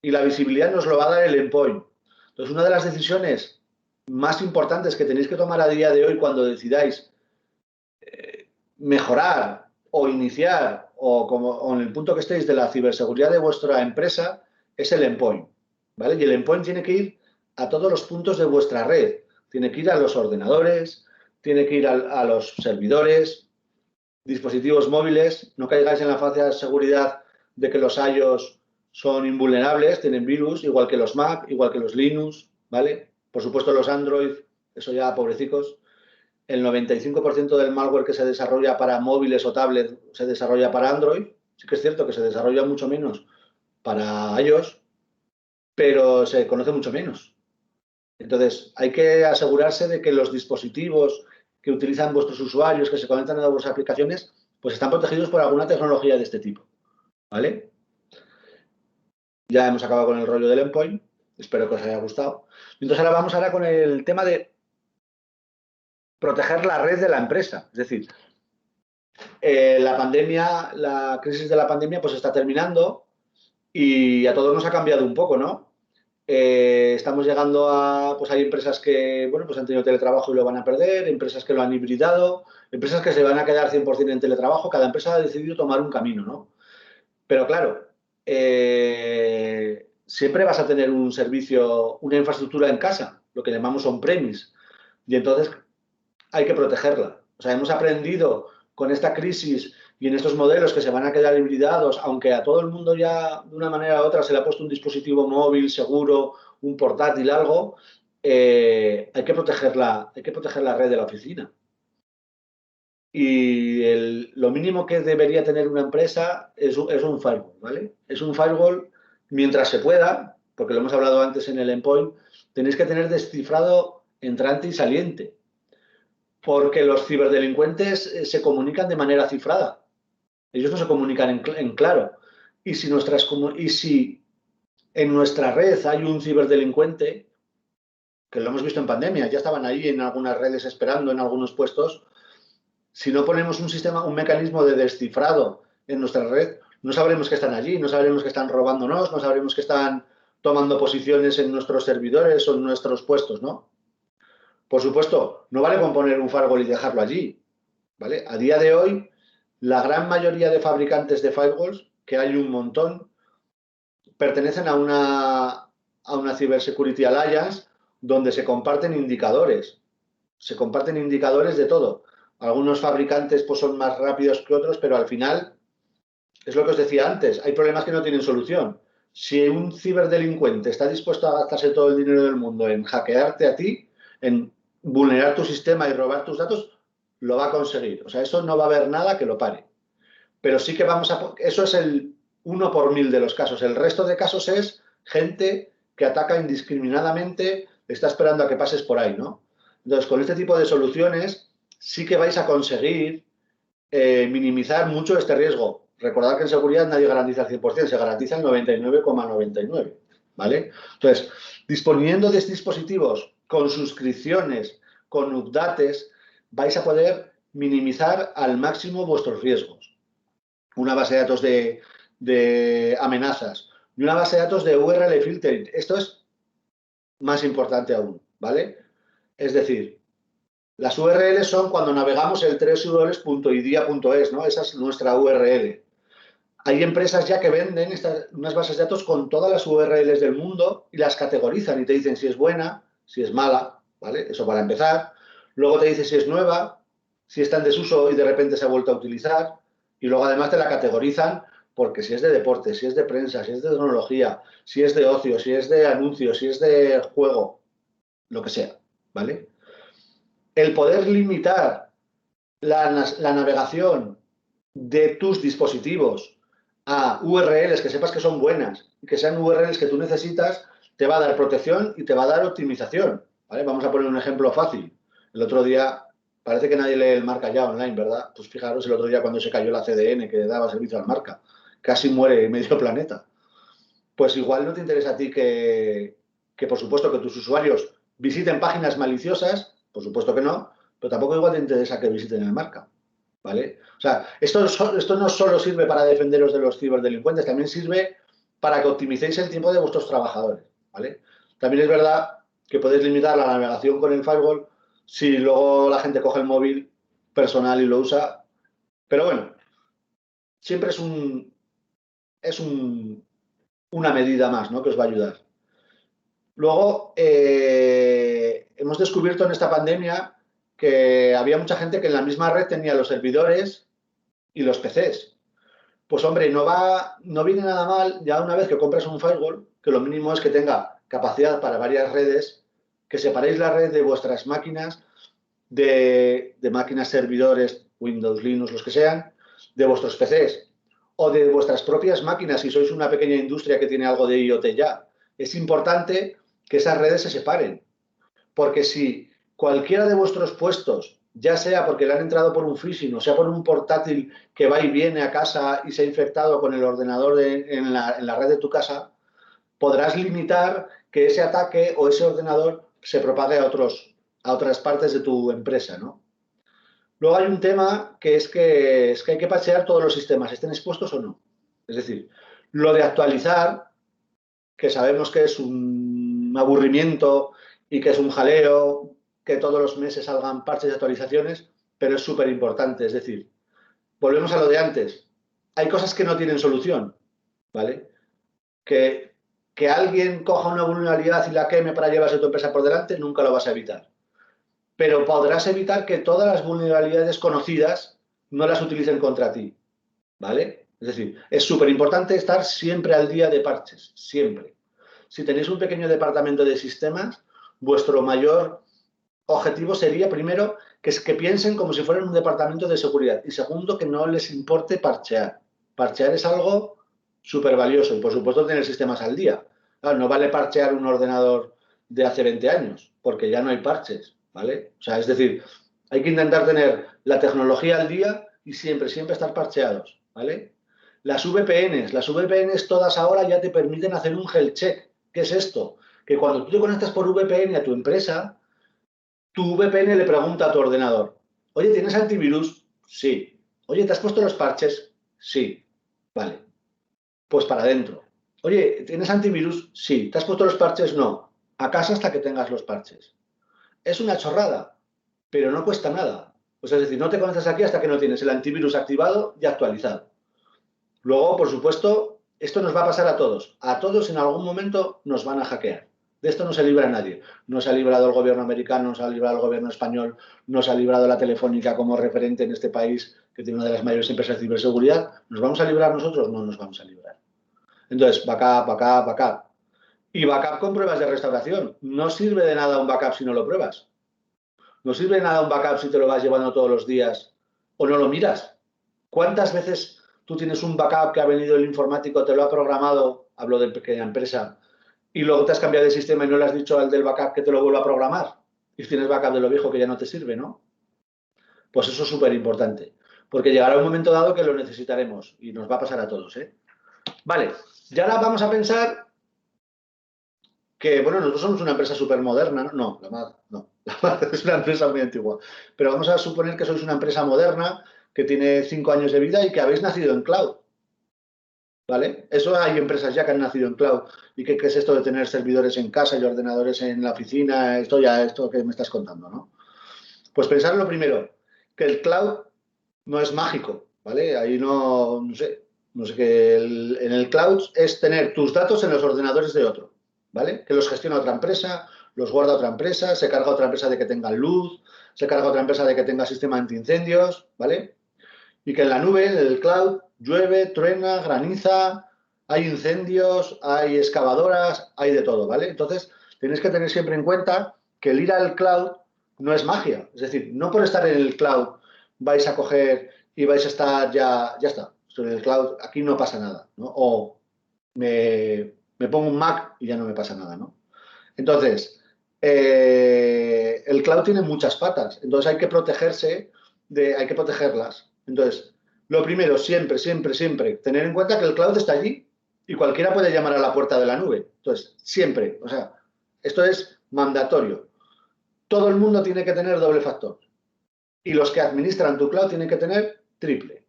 Speaker 2: Y la visibilidad nos lo va a dar el endpoint. Entonces, una de las decisiones más importantes que tenéis que tomar a día de hoy cuando decidáis mejorar o iniciar o en el punto que estéis de la ciberseguridad de vuestra empresa es el endpoint, ¿vale? Y el endpoint tiene que ir a todos los puntos de vuestra red. Tiene que ir a los ordenadores, tiene que ir a los servidores, dispositivos móviles. No caigáis en la falsa seguridad de que los iOS son invulnerables, tienen virus, igual que los Mac, igual que los Linux, ¿vale? Por supuesto los Android, eso ya pobrecicos. El 95% del malware que se desarrolla para móviles o tablets se desarrolla para Android. Sí que es cierto que se desarrolla mucho menos para iOS, pero se conoce mucho menos. Entonces, hay que asegurarse de que los dispositivos que utilizan vuestros usuarios, que se conectan a vuestras aplicaciones, pues están protegidos por alguna tecnología de este tipo, ¿vale? Ya hemos acabado con el rollo del endpoint. Espero que os haya gustado. Entonces, ahora vamos con el tema de proteger la red de la empresa. Es decir, la crisis de la pandemia, pues está terminando y a todos nos ha cambiado un poco, ¿no? Estamos llegando pues hay empresas que, bueno, pues han tenido teletrabajo y lo van a perder, empresas que lo han hibridado, empresas que se van a quedar 100% en teletrabajo, cada empresa ha decidido tomar un camino, ¿no? Pero claro, siempre vas a tener un servicio, una infraestructura en casa, lo que llamamos on-premise, y entonces hay que protegerla. O sea, hemos aprendido con esta crisis y en estos modelos que se van a quedar hibridados, aunque a todo el mundo ya de una manera u otra se le ha puesto un dispositivo móvil seguro, un portátil, algo, hay que proteger la red de la oficina. Y lo mínimo que debería tener una empresa es un firewall, ¿vale? Es un firewall mientras se pueda, porque lo hemos hablado antes en el endpoint, tenéis que tener descifrado entrante y saliente, porque los ciberdelincuentes se comunican de manera cifrada. Ellos no se comunican en claro. Y si en nuestra red hay un ciberdelincuente, que lo hemos visto en pandemia, ya estaban ahí en algunas redes esperando en algunos puestos, si no ponemos un mecanismo de descifrado en nuestra red, no sabremos que están allí, no sabremos que están robándonos, no sabremos que están tomando posiciones en nuestros servidores o en nuestros puestos, ¿no? Por supuesto, no vale con poner un firewall y dejarlo allí, ¿vale? A día de hoy, la gran mayoría de fabricantes de firewalls, que hay un montón, pertenecen a una Cybersecurity Alliance donde se comparten indicadores. Se comparten indicadores de todo. Algunos fabricantes pues, son más rápidos que otros, pero al final, es lo que os decía antes, hay problemas que no tienen solución. Si un ciberdelincuente está dispuesto a gastarse todo el dinero del mundo en hackearte a ti, en vulnerar tu sistema y robar tus datos, lo va a conseguir. O sea, eso no va a haber nada que lo pare. Pero sí que eso es el 1 por 1000 de los casos. El resto de casos es gente que ataca indiscriminadamente, está esperando a que pases por ahí, ¿no? Entonces, con este tipo de soluciones sí que vais a conseguir minimizar mucho este riesgo. Recordad que en seguridad nadie garantiza el 100%, se garantiza el 99,99, ¿vale? Entonces, disponiendo de dispositivos con suscripciones, con updates, vais a poder minimizar al máximo vuestros riesgos. Una base de datos de amenazas y una base de datos de URL filtering. Esto es más importante aún, ¿vale? Es decir, las URLs son cuando navegamos el www.idia.es, ¿no? Esa es nuestra URL. Hay empresas ya que venden unas bases de datos con todas las URLs del mundo y las categorizan y te dicen si es buena, si es mala, ¿vale? Eso para empezar. Luego te dice si es nueva, si está en desuso y de repente se ha vuelto a utilizar, y luego además te la categorizan porque si es de deporte, si es de prensa, si es de tecnología, si es de ocio, si es de anuncios, si es de juego, lo que sea, ¿vale? El poder limitar la navegación de tus dispositivos a URLs que sepas que son buenas y que sean URLs que tú necesitas, te va a dar protección y te va a dar optimización, ¿vale? Vamos a poner un ejemplo fácil. El otro día, parece que nadie lee el Marca ya online, ¿verdad? Pues fijaros, el otro día cuando se cayó la CDN que daba servicio al Marca, casi muere medio planeta. Pues igual no te interesa a ti que por supuesto, que tus usuarios visiten páginas maliciosas, por supuesto que no, pero tampoco igual te interesa que visiten el Marca, ¿vale? O sea, esto no solo sirve para defenderos de los ciberdelincuentes, también sirve para que optimicéis el tiempo de vuestros trabajadores, ¿vale? También es verdad que podéis limitar la navegación con el firewall si luego la gente coge el móvil personal y lo usa, pero bueno, siempre es una medida más, ¿no?, que os va a ayudar. Luego, hemos descubierto en esta pandemia que había mucha gente que en la misma red tenía los servidores y los PCs. Pues hombre, no viene nada mal ya una vez que compras un firewall, que lo mínimo es que tenga capacidad para varias redes, que separéis la red de vuestras máquinas, de máquinas servidores, Windows, Linux, los que sean, de vuestros PCs o de vuestras propias máquinas si sois una pequeña industria que tiene algo de IoT ya. Es importante que esas redes se separen, porque si cualquiera de vuestros puestos, ya sea porque le han entrado por un phishing o sea por un portátil que va y viene a casa y se ha infectado con el ordenador en la red de tu casa, podrás limitar que ese ataque o ese ordenador se propague a otras partes de tu empresa, ¿no? Luego hay un tema que es que hay que patchear todos los sistemas, estén expuestos o no. Es decir, lo de actualizar, que sabemos que es un aburrimiento y que es un jaleo, que todos los meses salgan parches y actualizaciones, pero es súper importante. Es decir, volvemos a lo de antes. Hay cosas que no tienen solución, ¿vale? Que alguien coja una vulnerabilidad y la queme para llevarse tu empresa por delante, nunca lo vas a evitar. Pero podrás evitar que todas las vulnerabilidades conocidas no las utilicen contra ti, ¿vale? Es decir, es súper importante estar siempre al día de parches, siempre. Si tenéis un pequeño departamento de sistemas, vuestro mayor objetivo sería, primero, que piensen como si fueran un departamento de seguridad y segundo, que no les importe parchear. Parchear es algo súper valioso y, por supuesto, tener sistemas al día. Claro, no vale parchear un ordenador de hace 20 años porque ya no hay parches, ¿vale? O sea, es decir, hay que intentar tener la tecnología al día y siempre, siempre estar parcheados, ¿vale? Las VPNs todas ahora ya te permiten hacer un health check. ¿Qué es esto? Que cuando tú te conectas por VPN a tu empresa, tu VPN le pregunta a tu ordenador, oye, ¿tienes antivirus? Sí. Oye, ¿te has puesto los parches? Sí. Vale. Pues para adentro. Oye, ¿tienes antivirus? Sí. ¿Te has puesto los parches? No. A casa hasta que tengas los parches. Es una chorrada, pero no cuesta nada. Pues es decir, no te conectas aquí hasta que no tienes el antivirus activado y actualizado. Luego, por supuesto, esto nos va a pasar a todos. A todos en algún momento nos van a hackear. De esto no se libra nadie. No se ha librado el gobierno americano, no se ha librado el gobierno español, no se ha librado la Telefónica como referente en este país, que tiene una de las mayores empresas de ciberseguridad. ¿Nos vamos a librar nosotros? No nos vamos a librar. Entonces, backup, backup, backup. Y backup con pruebas de restauración. No sirve de nada un backup si no lo pruebas. No sirve de nada un backup si te lo vas llevando todos los días o no lo miras. ¿Cuántas veces tú tienes un backup que ha venido el informático, te lo ha programado, hablo de pequeña empresa, y luego te has cambiado de sistema y no le has dicho al del backup que te lo vuelva a programar? Y tienes backup de lo viejo que ya no te sirve, ¿no? Pues eso es súper importante, porque llegará un momento dado que lo necesitaremos y nos va a pasar a todos, ¿eh? Vale, y ahora vamos a pensar que, bueno, nosotros somos una empresa súper moderna, ¿no? La MAD es una empresa muy antigua, pero vamos a suponer que sois una empresa moderna que tiene 5 años de vida y que habéis nacido en cloud, ¿vale? Eso hay empresas ya que han nacido en cloud. ¿Y qué es esto de tener servidores en casa y ordenadores en la oficina? Esto que me estás contando, ¿no? Pues pensar lo primero, que el cloud no es mágico, ¿vale? Ahí no sé que en el cloud es tener tus datos en los ordenadores de otro, ¿vale? Que los gestiona otra empresa, los guarda otra empresa, se carga otra empresa de que tengan luz, se carga otra empresa de que tenga sistema antiincendios, ¿vale? Y que en la nube, en el cloud, llueve, truena, graniza, hay incendios, hay excavadoras, hay de todo, ¿vale? Entonces, tenéis que tener siempre en cuenta que el ir al cloud no es magia. Es decir, no por estar en el cloud vais a coger y vais a estar ya está. En el cloud aquí no pasa nada, ¿no? O me pongo un Mac y ya no me pasa nada, ¿no? Entonces, el cloud tiene muchas patas, entonces hay que protegerse, hay que protegerlas. Entonces, lo primero, siempre, siempre, siempre, tener en cuenta que el cloud está allí y cualquiera puede llamar a la puerta de la nube. Entonces, siempre, o sea, esto es mandatorio. Todo el mundo tiene que tener doble factor y los que administran tu cloud tienen que tener triple.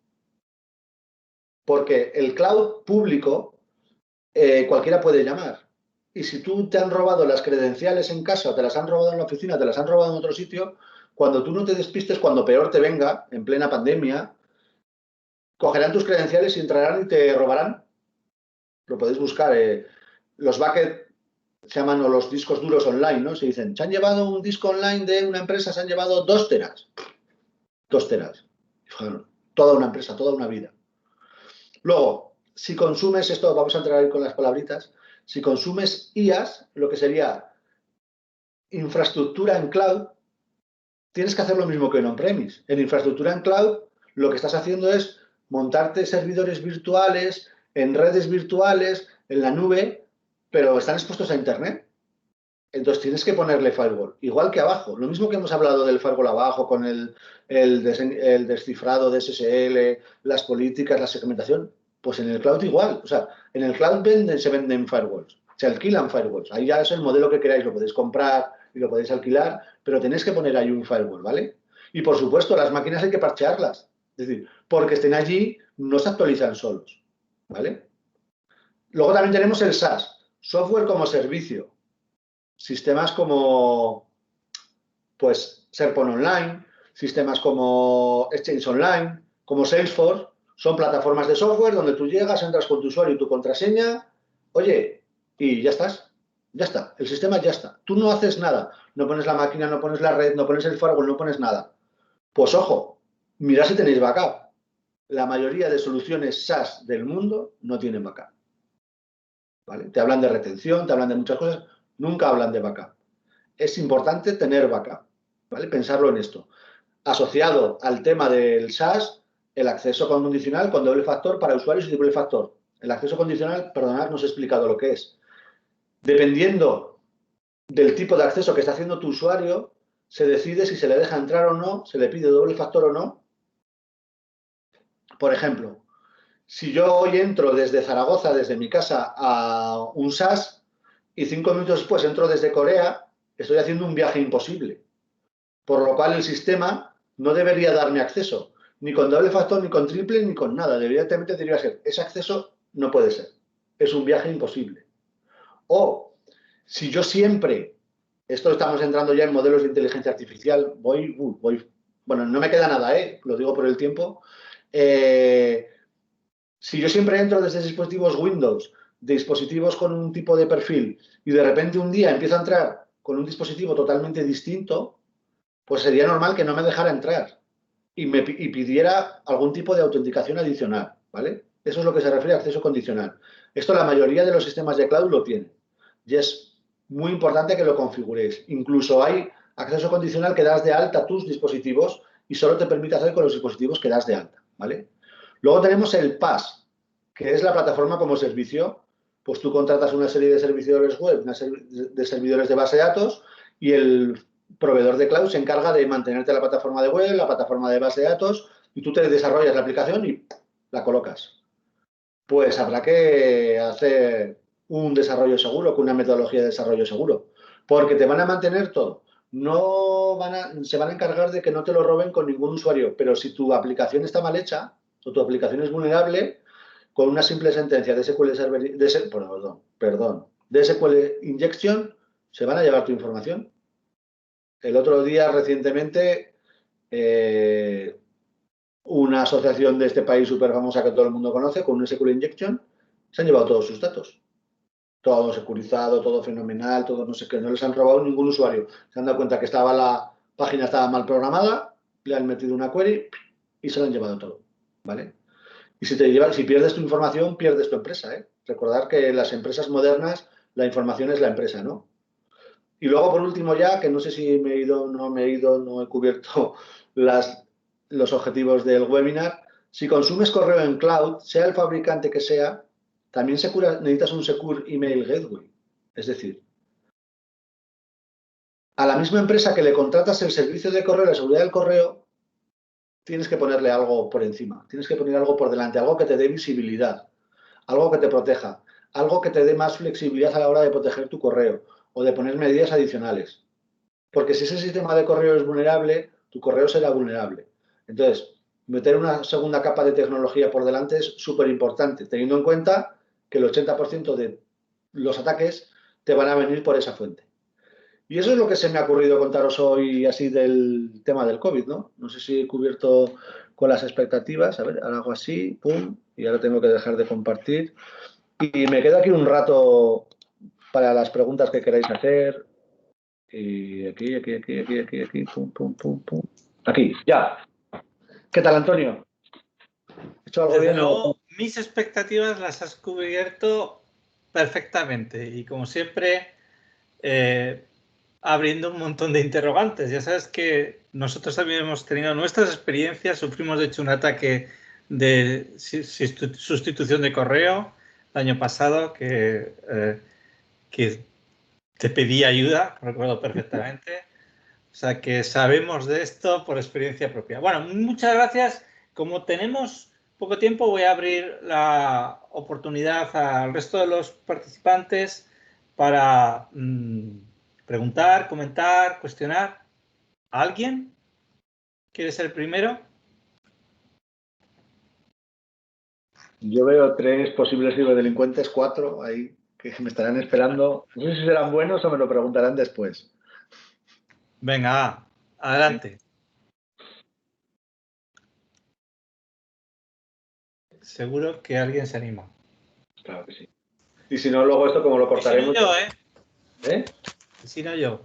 Speaker 2: Porque el cloud público, cualquiera puede llamar. Y si tú te han robado las credenciales en casa, o te las han robado en la oficina, te las han robado en otro sitio, cuando tú no te despistes, cuando peor te venga, en plena pandemia, cogerán tus credenciales y entrarán y te robarán. Lo podéis buscar. Los buckets se llaman, o los discos duros online, ¿no? Se dicen, se han llevado un disco online de una empresa, se han llevado 2 teras. 2 teras. Toda una empresa, toda una vida. Luego, si consumes esto, vamos a entrar ahí con las palabritas, si consumes IaaS, lo que sería infraestructura en cloud, tienes que hacer lo mismo que en on-premise. En infraestructura en cloud, lo que estás haciendo es montarte servidores virtuales, en redes virtuales, en la nube, pero están expuestos a Internet. Entonces tienes que ponerle firewall, igual que abajo. Lo mismo que hemos hablado del firewall abajo con el descifrado de SSL, las políticas, la segmentación, pues en el cloud igual. O sea, en el cloud se venden firewalls, se alquilan firewalls. Ahí ya es el modelo que queráis, lo podéis comprar y lo podéis alquilar, pero tenéis que poner ahí un firewall, ¿vale? Y por supuesto, las máquinas hay que parchearlas. Es decir, porque estén allí, no se actualizan solos, ¿vale? Luego también tenemos el SaaS, software como servicio. Sistemas como, pues, SharePoint Online, sistemas como Exchange Online, como Salesforce, son plataformas de software donde tú llegas, entras con tu usuario y tu contraseña, oye, y ya estás, ya está, el sistema ya está. Tú no haces nada, no pones la máquina, no pones la red, no pones el firewall, no pones nada. Pues ojo, mirad si tenéis backup. La mayoría de soluciones SaaS del mundo no tienen backup, ¿vale? Te hablan de retención, te hablan de muchas cosas, nunca hablan de backup. Es importante tener backup, ¿vale? Pensarlo en esto. Asociado al tema del SaaS, el acceso condicional con doble factor para usuarios y doble factor. El acceso condicional, perdonad, no os he explicado lo que es. Dependiendo del tipo de acceso que está haciendo tu usuario, se decide si se le deja entrar o no, se le pide doble factor o no. Por ejemplo, si yo hoy entro desde Zaragoza, desde mi casa, a un SaaS y 5 minutos después entro desde Corea, estoy haciendo un viaje imposible. Por lo cual el sistema no debería darme acceso, ni con doble factor, ni con triple, ni con nada. Evidentemente debería ser, ese acceso no puede ser. Es un viaje imposible. O si yo siempre, esto estamos entrando ya en modelos de inteligencia artificial, bueno, no me queda nada, lo digo por el tiempo. Si yo siempre entro desde dispositivos Windows, dispositivos con un tipo de perfil, y de repente un día empiezo a entrar con un dispositivo totalmente distinto, pues sería normal que no me dejara entrar y pidiera algún tipo de autenticación adicional, ¿vale? Eso es lo que se refiere a acceso condicional. Esto la mayoría de los sistemas de cloud lo tienen y es muy importante que lo configuréis. Incluso hay acceso condicional que das de alta a tus dispositivos y solo te permite hacer con los dispositivos que das de alta, ¿vale? Luego tenemos el PaaS, que es la plataforma como servicio. Pues tú contratas una serie de servidores web, una serie de servidores de base de datos y el proveedor de cloud se encarga de mantenerte la plataforma de web, la plataforma de base de datos y tú te desarrollas la aplicación y la colocas. Pues habrá que hacer un desarrollo seguro, con una metodología de desarrollo seguro, porque te van a mantener todo. No se van a encargar de que no te lo roben con ningún usuario, pero si tu aplicación está mal hecha o tu aplicación es vulnerable, con una simple sentencia de SQL Server, de SQL Injection, se van a llevar tu información. El otro día, recientemente, una asociación de este país súper famosa que todo el mundo conoce, con un SQL Injection, se han llevado todos sus datos. Todo securizado, todo fenomenal, todo no sé qué, no les han robado ningún usuario. Se han dado cuenta que estaba página estaba mal programada, le han metido una query y se lo han llevado todo, ¿vale? Y si pierdes tu información, pierdes tu empresa, ¿eh? Recordar que en las empresas modernas la información es la empresa, ¿no? Y luego, por último, ya, que no sé si me he ido, no he cubierto los objetivos del webinar. Si consumes correo en cloud, sea el fabricante que sea, también necesitas un Secure Email Gateway. Es decir, a la misma empresa que le contratas el servicio de correo, la seguridad del correo, tienes que ponerle algo por encima, tienes que poner algo por delante, algo que te dé visibilidad, algo que te proteja, algo que te dé más flexibilidad a la hora de proteger tu correo o de poner medidas adicionales. Porque si ese sistema de correo es vulnerable, tu correo será vulnerable. Entonces, meter una segunda capa de tecnología por delante es súper importante, teniendo en cuenta que el 80% de los ataques te van a venir por esa fuente. Y eso es lo que se me ha ocurrido contaros hoy así del tema del COVID, ¿no? No sé si he cubierto con las expectativas. A ver, ahora hago así, pum, y ahora tengo que dejar de compartir. Y me quedo aquí un rato para las preguntas que queráis hacer. Y aquí, pum, pum, pum, pum. Aquí, ya. ¿Qué tal, Antonio? ¿He hecho algo
Speaker 1: Desde
Speaker 2: bien?
Speaker 1: luego, mis expectativas las has cubierto perfectamente y, como siempre, abriendo un montón de interrogantes. Ya sabes que nosotros también hemos tenido nuestras experiencias, sufrimos de hecho un ataque de sustitución de correo el año pasado que te pedí ayuda, recuerdo perfectamente. O sea que sabemos de esto por experiencia propia. Bueno, muchas gracias. Como tenemos poco tiempo, voy a abrir la oportunidad al resto de los participantes para preguntar, comentar, cuestionar. ¿Alguien quiere ser el primero?
Speaker 2: Yo veo 3 posibles ciberdelincuentes, 4 ahí, que me estarán esperando. No sé si serán buenos o me lo preguntarán después.
Speaker 1: Venga, adelante. Seguro que alguien se anima.
Speaker 2: Claro que sí. Y si no, luego esto como lo
Speaker 1: Y si no
Speaker 2: cortaremos.
Speaker 1: yo,
Speaker 2: ¿Eh?
Speaker 1: Y si no yo.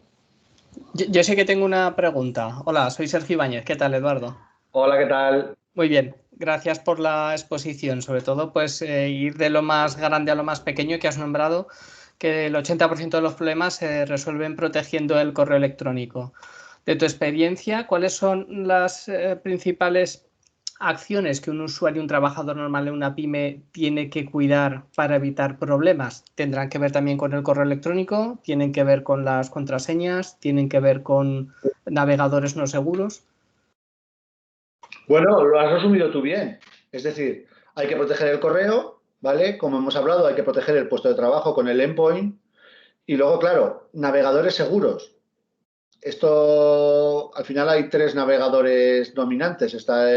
Speaker 3: Yo sí que tengo una pregunta. Hola, soy Sergio Ibáñez. ¿Qué tal, Eduardo?
Speaker 2: Hola, ¿qué tal?
Speaker 3: Muy bien, gracias por la exposición. Sobre todo, pues ir de lo más grande a lo más pequeño que has nombrado, que el 80% de los problemas se resuelven protegiendo el correo electrónico. De tu experiencia, ¿cuáles son las principales acciones que un usuario, un trabajador normal en una pyme tiene que cuidar para evitar problemas? ¿Tendrán que ver también con el correo electrónico? ¿Tienen que ver con las contraseñas? ¿Tienen que ver con navegadores no seguros?
Speaker 2: Bueno, lo has resumido tú bien. Es decir, hay que proteger el correo, ¿vale? Como hemos hablado, hay que proteger el puesto de trabajo con el endpoint. Y luego, claro, navegadores seguros. Esto, al final hay 3 navegadores dominantes. Está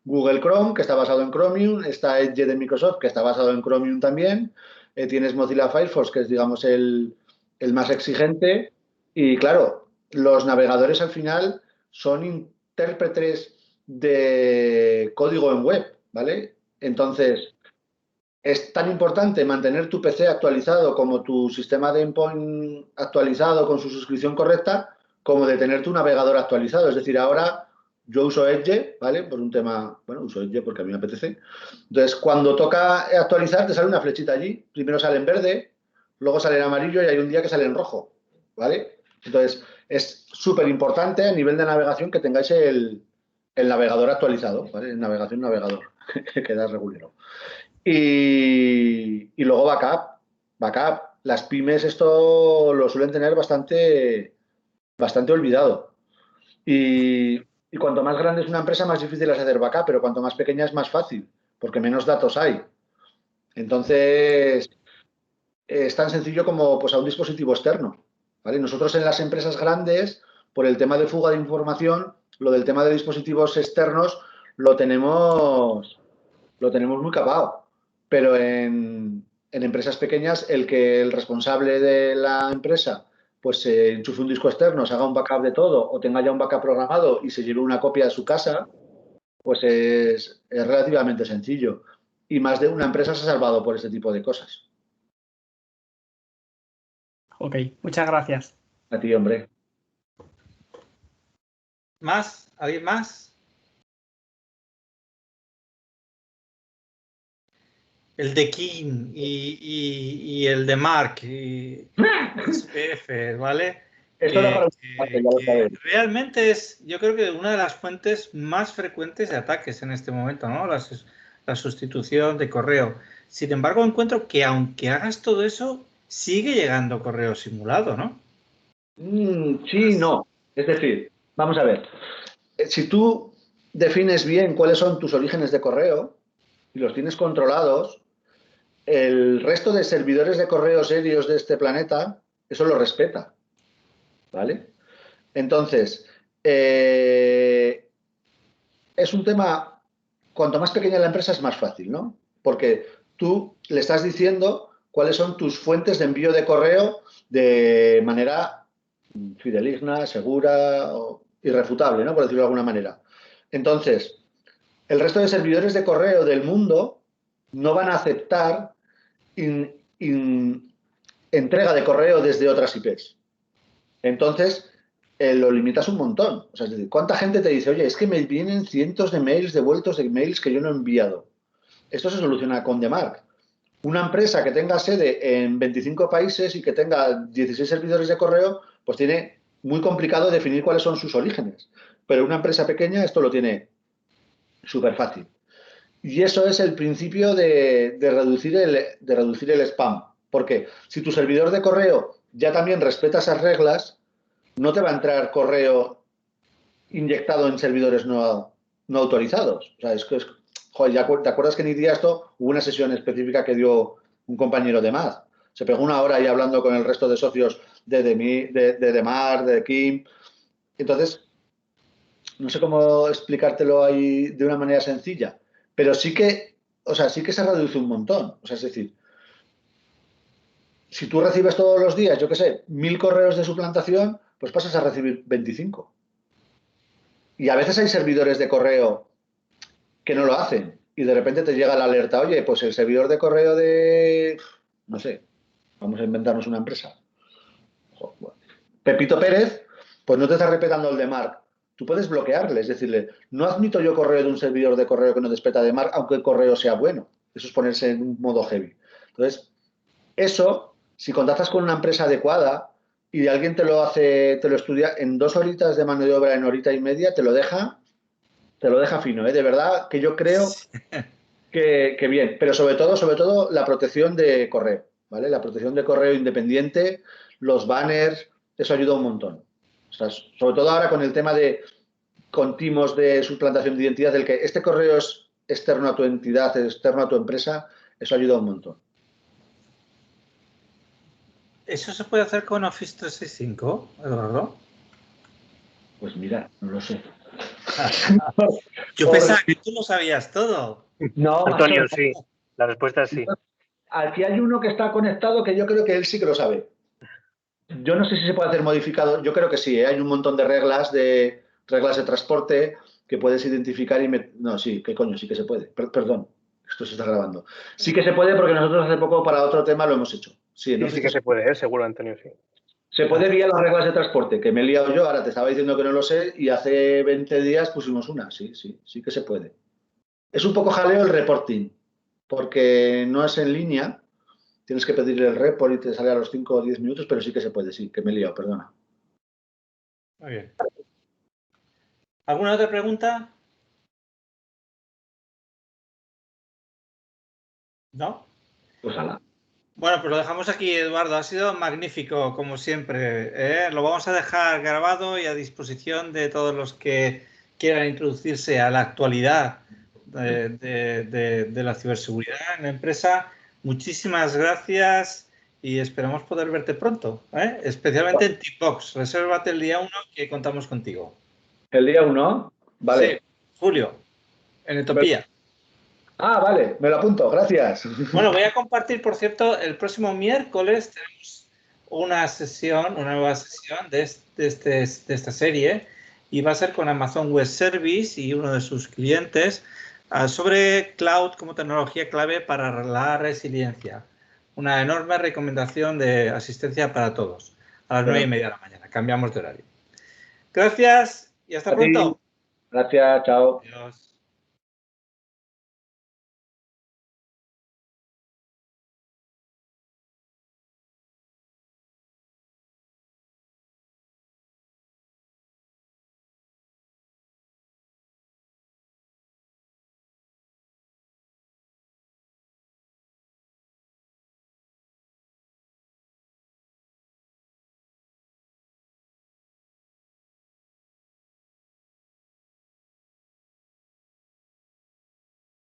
Speaker 2: Google Chrome, que está basado en Chromium. Está Edge de Microsoft, que está basado en Chromium también. Tienes Mozilla Firefox, que es, digamos, el más exigente. Y claro, los navegadores al final son intérpretes de código en web, ¿vale? Entonces, es tan importante mantener tu PC actualizado como tu sistema de endpoint actualizado con su suscripción correcta, como de tener tu navegador actualizado. Es decir, ahora yo uso Edge, ¿vale? Por un tema, bueno, uso Edge porque a mí me apetece. Entonces, cuando toca actualizar, te sale una flechita allí. Primero sale en verde, luego sale en amarillo y hay un día que sale en rojo, ¿vale? Entonces, es súper importante a nivel de navegación que tengáis el navegador actualizado, ¿vale? Navegación, navegador, que queda regulero. Y luego backup. Backup. Las pymes esto lo suelen tener bastante olvidado. Y cuanto más grande es una empresa, más difícil es hacer backup, pero cuanto más pequeña es más fácil, porque menos datos hay. Entonces, es tan sencillo como pues, a un dispositivo externo. ¿Vale? Nosotros en las empresas grandes, por el tema de fuga de información, lo del tema de dispositivos externos lo tenemos muy capado. Pero en empresas pequeñas, el responsable de la empresa pues se enchufe un disco externo, se haga un backup de todo o tenga ya un backup programado y se lleve una copia a su casa, pues es relativamente sencillo. Y más de una empresa se ha salvado por este tipo de cosas.
Speaker 3: Ok, muchas gracias.
Speaker 2: A ti, hombre.
Speaker 1: ¿Más? ¿Alguien más? El de King y el de Mark y SPF, ¿vale?
Speaker 2: Esto era para ya lo sabéis.
Speaker 1: Realmente es, yo creo que una de las fuentes más frecuentes de ataques en este momento, ¿no? La sustitución de correo. Sin embargo, encuentro que aunque hagas todo eso, sigue llegando correo simulado, ¿no?
Speaker 2: Sí, no. Es decir, vamos a ver. Si tú defines bien cuáles son tus orígenes de correo y los tienes controlados, el resto de servidores de correo serios de este planeta, eso lo respeta. ¿Vale? Entonces, es un tema, cuanto más pequeña la empresa es más fácil, ¿no? Porque tú le estás diciendo cuáles son tus fuentes de envío de correo de manera fideligna, segura, irrefutable, ¿no? Por decirlo de alguna manera. Entonces, el resto de servidores de correo del mundo no van a aceptar entrega de correo desde otras IPs. Entonces, lo limitas un montón. O sea, es decir, ¿cuánta gente te dice, oye, es que me vienen cientos de mails devueltos de mails que yo no he enviado? Esto se soluciona con DMARC. Una empresa que tenga sede en 25 países y que tenga 16 servidores de correo, pues tiene muy complicado definir cuáles son sus orígenes. Pero una empresa pequeña esto lo tiene súper fácil. Y eso es el principio de reducir el spam. Porque si tu servidor de correo ya también respeta esas reglas, no te va a entrar correo inyectado en servidores no autorizados. O sea, joder, ¿te acuerdas que en día esto hubo una sesión específica que dio un compañero de Maz? Se pegó una hora ahí hablando con el resto de socios de Demar, de Kim. Entonces, no sé cómo explicártelo ahí de una manera sencilla, pero sí que, o sea, sí que se reduce un montón. O sea, es decir, si tú recibes todos los días, yo qué sé, 1000 correos de suplantación, pues pasas a recibir 25. Y a veces hay servidores de correo que no lo hacen y de repente te llega la alerta, oye, pues el servidor de correo de, no sé, vamos a inventarnos una empresa. Pepito Pérez, pues no te está respetando el de Mark. Tú puedes bloquearle, es decirle, no admito yo correo de un servidor de correo que no respeta de Mark, aunque el correo sea bueno. Eso es ponerse en un modo heavy. Entonces, eso, si contactas con una empresa adecuada y alguien te lo hace, te lo estudia, en 2 horitas de mano de obra, en horita y media, te lo deja fino, ¿eh? De verdad que yo creo que bien, pero sobre todo la protección de correo, ¿vale? La protección de correo independiente, los banners, eso ayuda un montón. O sea, sobre todo ahora con el tema de continuos de suplantación de identidad, del que este correo es externo a tu entidad, es externo a tu empresa, eso ayuda un montón.
Speaker 1: ¿Eso se puede hacer con Office 365, Eduardo?
Speaker 2: Pues mira, no lo sé.
Speaker 1: Yo pensaba que tú lo sabías todo.
Speaker 2: No,
Speaker 4: Antonio, sí. La respuesta es sí.
Speaker 2: Aquí hay uno que está conectado que yo creo que él sí que lo sabe. Yo no sé si se puede hacer modificado. Yo creo que sí, ¿eh? Hay un montón de reglas de transporte que puedes identificar y... No, sí, ¿qué coño? Sí que se puede. Perdón, esto se está grabando. Sí que se puede porque nosotros hace poco para otro tema lo hemos hecho. Sí,
Speaker 4: Sí que se puede, seguro, Antonio, sí.
Speaker 2: Se puede vía las reglas de transporte, que me he liado yo, ahora te estaba diciendo que no lo sé, y hace 20 días pusimos una. Sí que se puede. Es un poco jaleo el reporting, porque no es en línea, tienes que pedirle el report y te sale a los 5 o 10 minutos, pero sí que se puede, sí, que me he liado, perdona.
Speaker 1: Muy bien. ¿Alguna otra pregunta? ¿No?
Speaker 2: Pues ala.
Speaker 1: Bueno, pues lo dejamos aquí, Eduardo. Ha sido magnífico, como siempre, ¿eh? Lo vamos a dejar grabado y a disposición de todos los que quieran introducirse a la actualidad de la ciberseguridad en la empresa. Muchísimas gracias y esperamos poder verte pronto, ¿eh? Especialmente en Tipbox. Resérvate el día 1 que contamos contigo.
Speaker 2: ¿El día 1? Vale.
Speaker 1: Sí, Julio, en Etopía.
Speaker 2: Ah, vale, me lo apunto, gracias.
Speaker 1: Bueno, voy a compartir, por cierto, el próximo miércoles tenemos una nueva sesión de esta serie y va a ser con Amazon Web Service y uno de sus clientes sobre cloud como tecnología clave para la resiliencia. Una enorme recomendación de asistencia para todos. A las 9:30 de la mañana. Cambiamos de horario. Gracias y hasta pronto.
Speaker 2: Gracias, chao.
Speaker 1: Adiós.